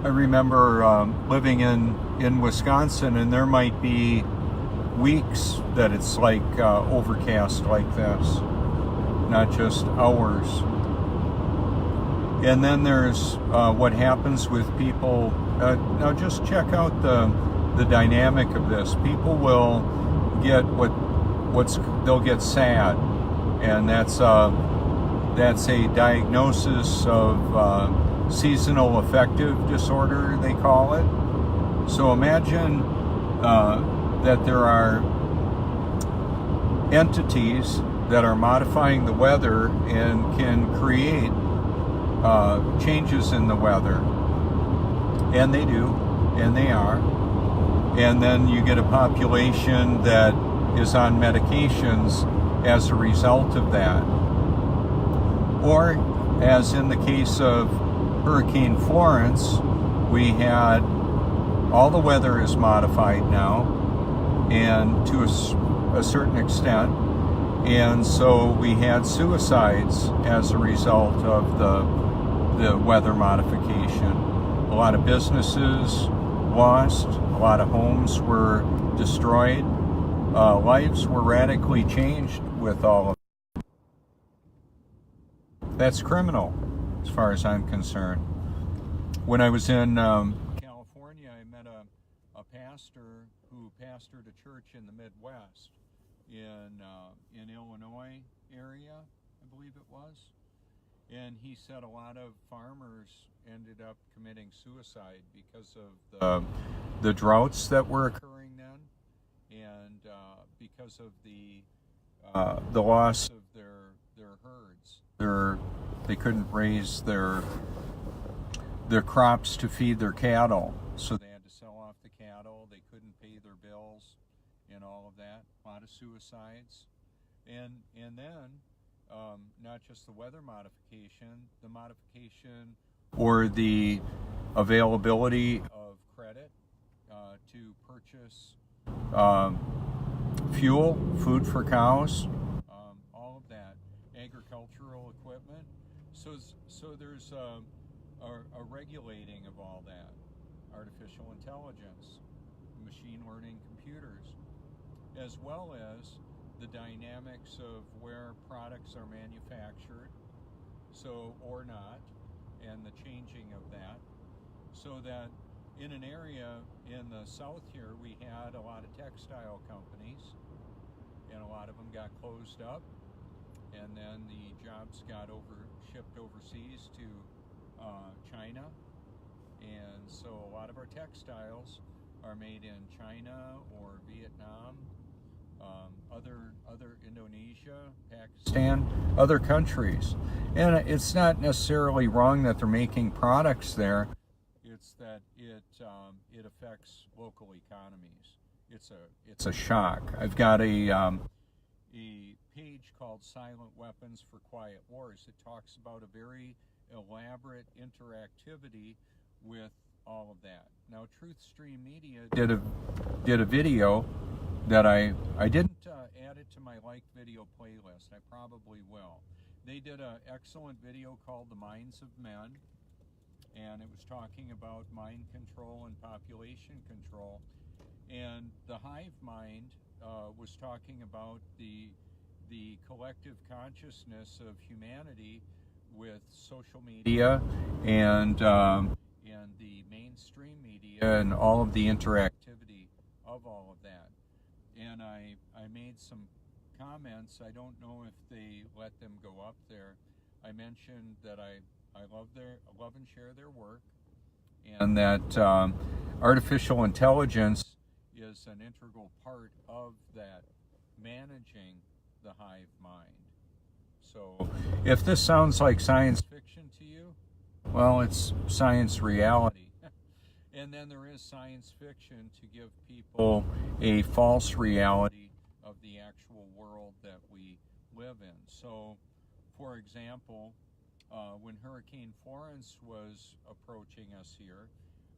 S1: I remember living in Wisconsin, and there might be weeks that it's like overcast like this, not just hours. And then there's what happens with people. Now just check out the dynamic of this. People will get they'll get sad, and that's a diagnosis of seasonal affective disorder, they call it. So imagine that there are entities that are modifying the weather and can create changes in the weather. And they do, and they are. And then you get a population that is on medications as a result of that. Or, as in the case of Hurricane Florence, we had all the weather is modified now, and to a certain extent, and so we had suicides as a result of the weather modification. A lot of businesses lost, a lot of homes were destroyed, lives were radically changed with all of it. That's criminal, as far as I'm concerned. When I was in California, I met a pastor who pastored a church in the Midwest, in Illinois area, I believe it was. And he said a lot of farmers ended up committing suicide because of the droughts that were occurring then, and because of the loss of their herds. They couldn't raise their crops to feed their cattle, so they had to sell off the cattle. They couldn't pay their bills and all of that. A lot of suicides. And then not just the weather modification, the modification or the availability of credit to purchase fuel, food for cows, all of that, agricultural equipment. So there's a regulating of all that, artificial intelligence, machine learning computers, as well as the dynamics of where products are manufactured, so or not, and the changing of that, so that in an area in the south here, we had a lot of textile companies, and a lot of them got closed up, and then the jobs got shipped overseas to China, and so a lot of our textiles are made in China or Vietnam, other Indonesia, Pakistan, other countries. And it's not necessarily wrong that they're making products there. It's that it affects local economies. It's a shock. I've got a page called Silent Weapons for Quiet Wars. It talks about a very elaborate interactivity with all of that. Now, TruthStream Media did a video that I didn't add it to my liked video playlist. I probably will. They did an excellent video called The Minds of Men, and it was talking about mind control and population control. And the hive mind was talking about the collective consciousness of humanity with social media and the mainstream media and all of the interactivity of all of that. And I made some comments. I don't know if they let them go up there. I mentioned that I love and share their work, and that artificial intelligence is an integral part of that, managing the hive mind. So if this sounds like science fiction to you, well, it's science reality. And then there is science fiction to give people a false reality of the actual world that we live in. So, for example, when Hurricane Florence was approaching us here,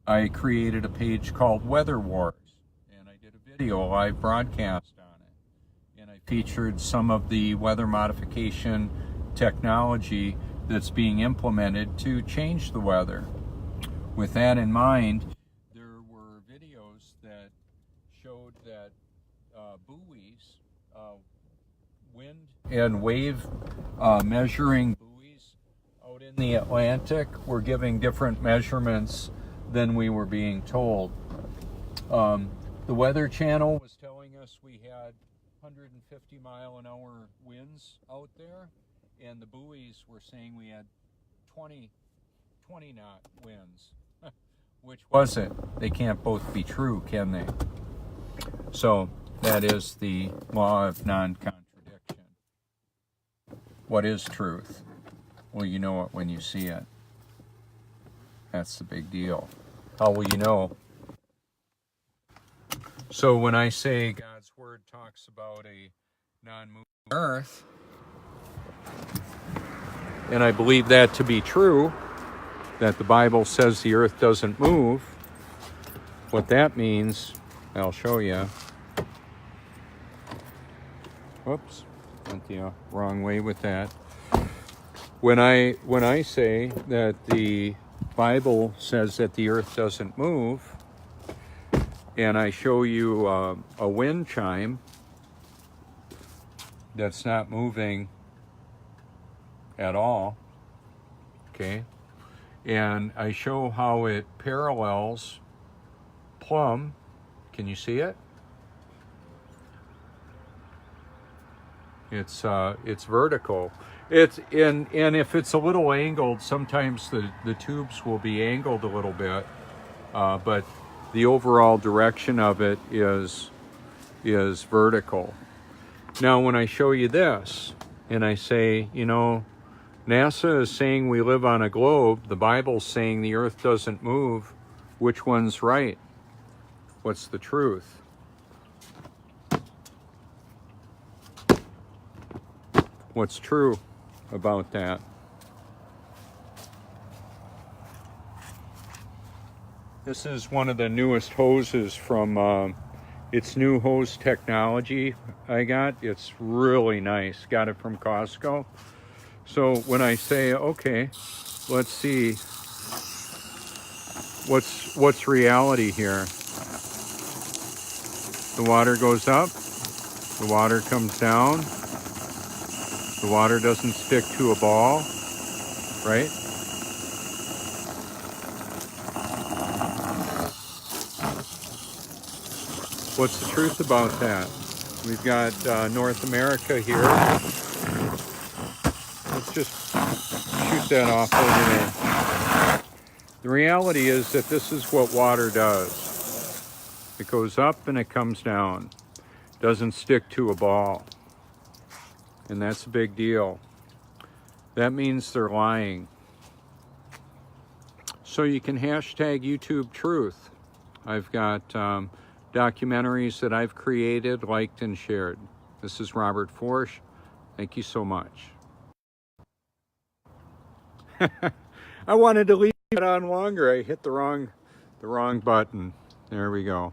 S1: I created a page called Weather Wars, and I did a video, a live broadcast on it. And I featured some of the weather modification technology that's being implemented to change the weather. With that in mind, there were videos that showed that buoys, wind and wave measuring buoys out in the Atlantic were giving different measurements than we were being told. The Weather Channel was telling us we had 150-mile-an-hour winds out there, and the buoys were saying we had 20-knot winds. Which was it? They can't both be true, can they? So that is the law of non-contradiction. What is truth? Well, you know it when you see it. That's the big deal. How will you know? So when I say God's Word talks about a non-moving earth, and I believe that to be true, that the Bible says the earth doesn't move, what that means, I'll show you. Whoops, went the wrong way with that. When I say that the Bible says that the earth doesn't move, and I show you a wind chime that's not moving at all, okay, and I show how it parallels plumb. Can you see it? It's vertical. It's and if it's a little angled, sometimes the tubes will be angled a little bit, but the overall direction of it is vertical. Now, when I show you this, and I say, you know, NASA is saying we live on a globe, the Bible's saying the earth doesn't move, which one's right? What's the truth? What's true about that? This is one of the newest hoses from it's new hose technology I got. It's really nice. Got it from Costco. So when I say, okay, let's see what's reality here. The water goes up, the water comes down, the water doesn't stick to a ball, right? What's the truth about that? We've got North America here. Let's just shoot that off over there. The reality is that this is what water does. It goes up and it comes down. It doesn't stick to a ball. And that's a big deal. That means they're lying. So you can hashtag YouTube truth. I've got documentaries that I've created, liked, and shared. This is Robert Forsch. Thank you so much. I wanted to leave it on longer. I hit the wrong button. There we go.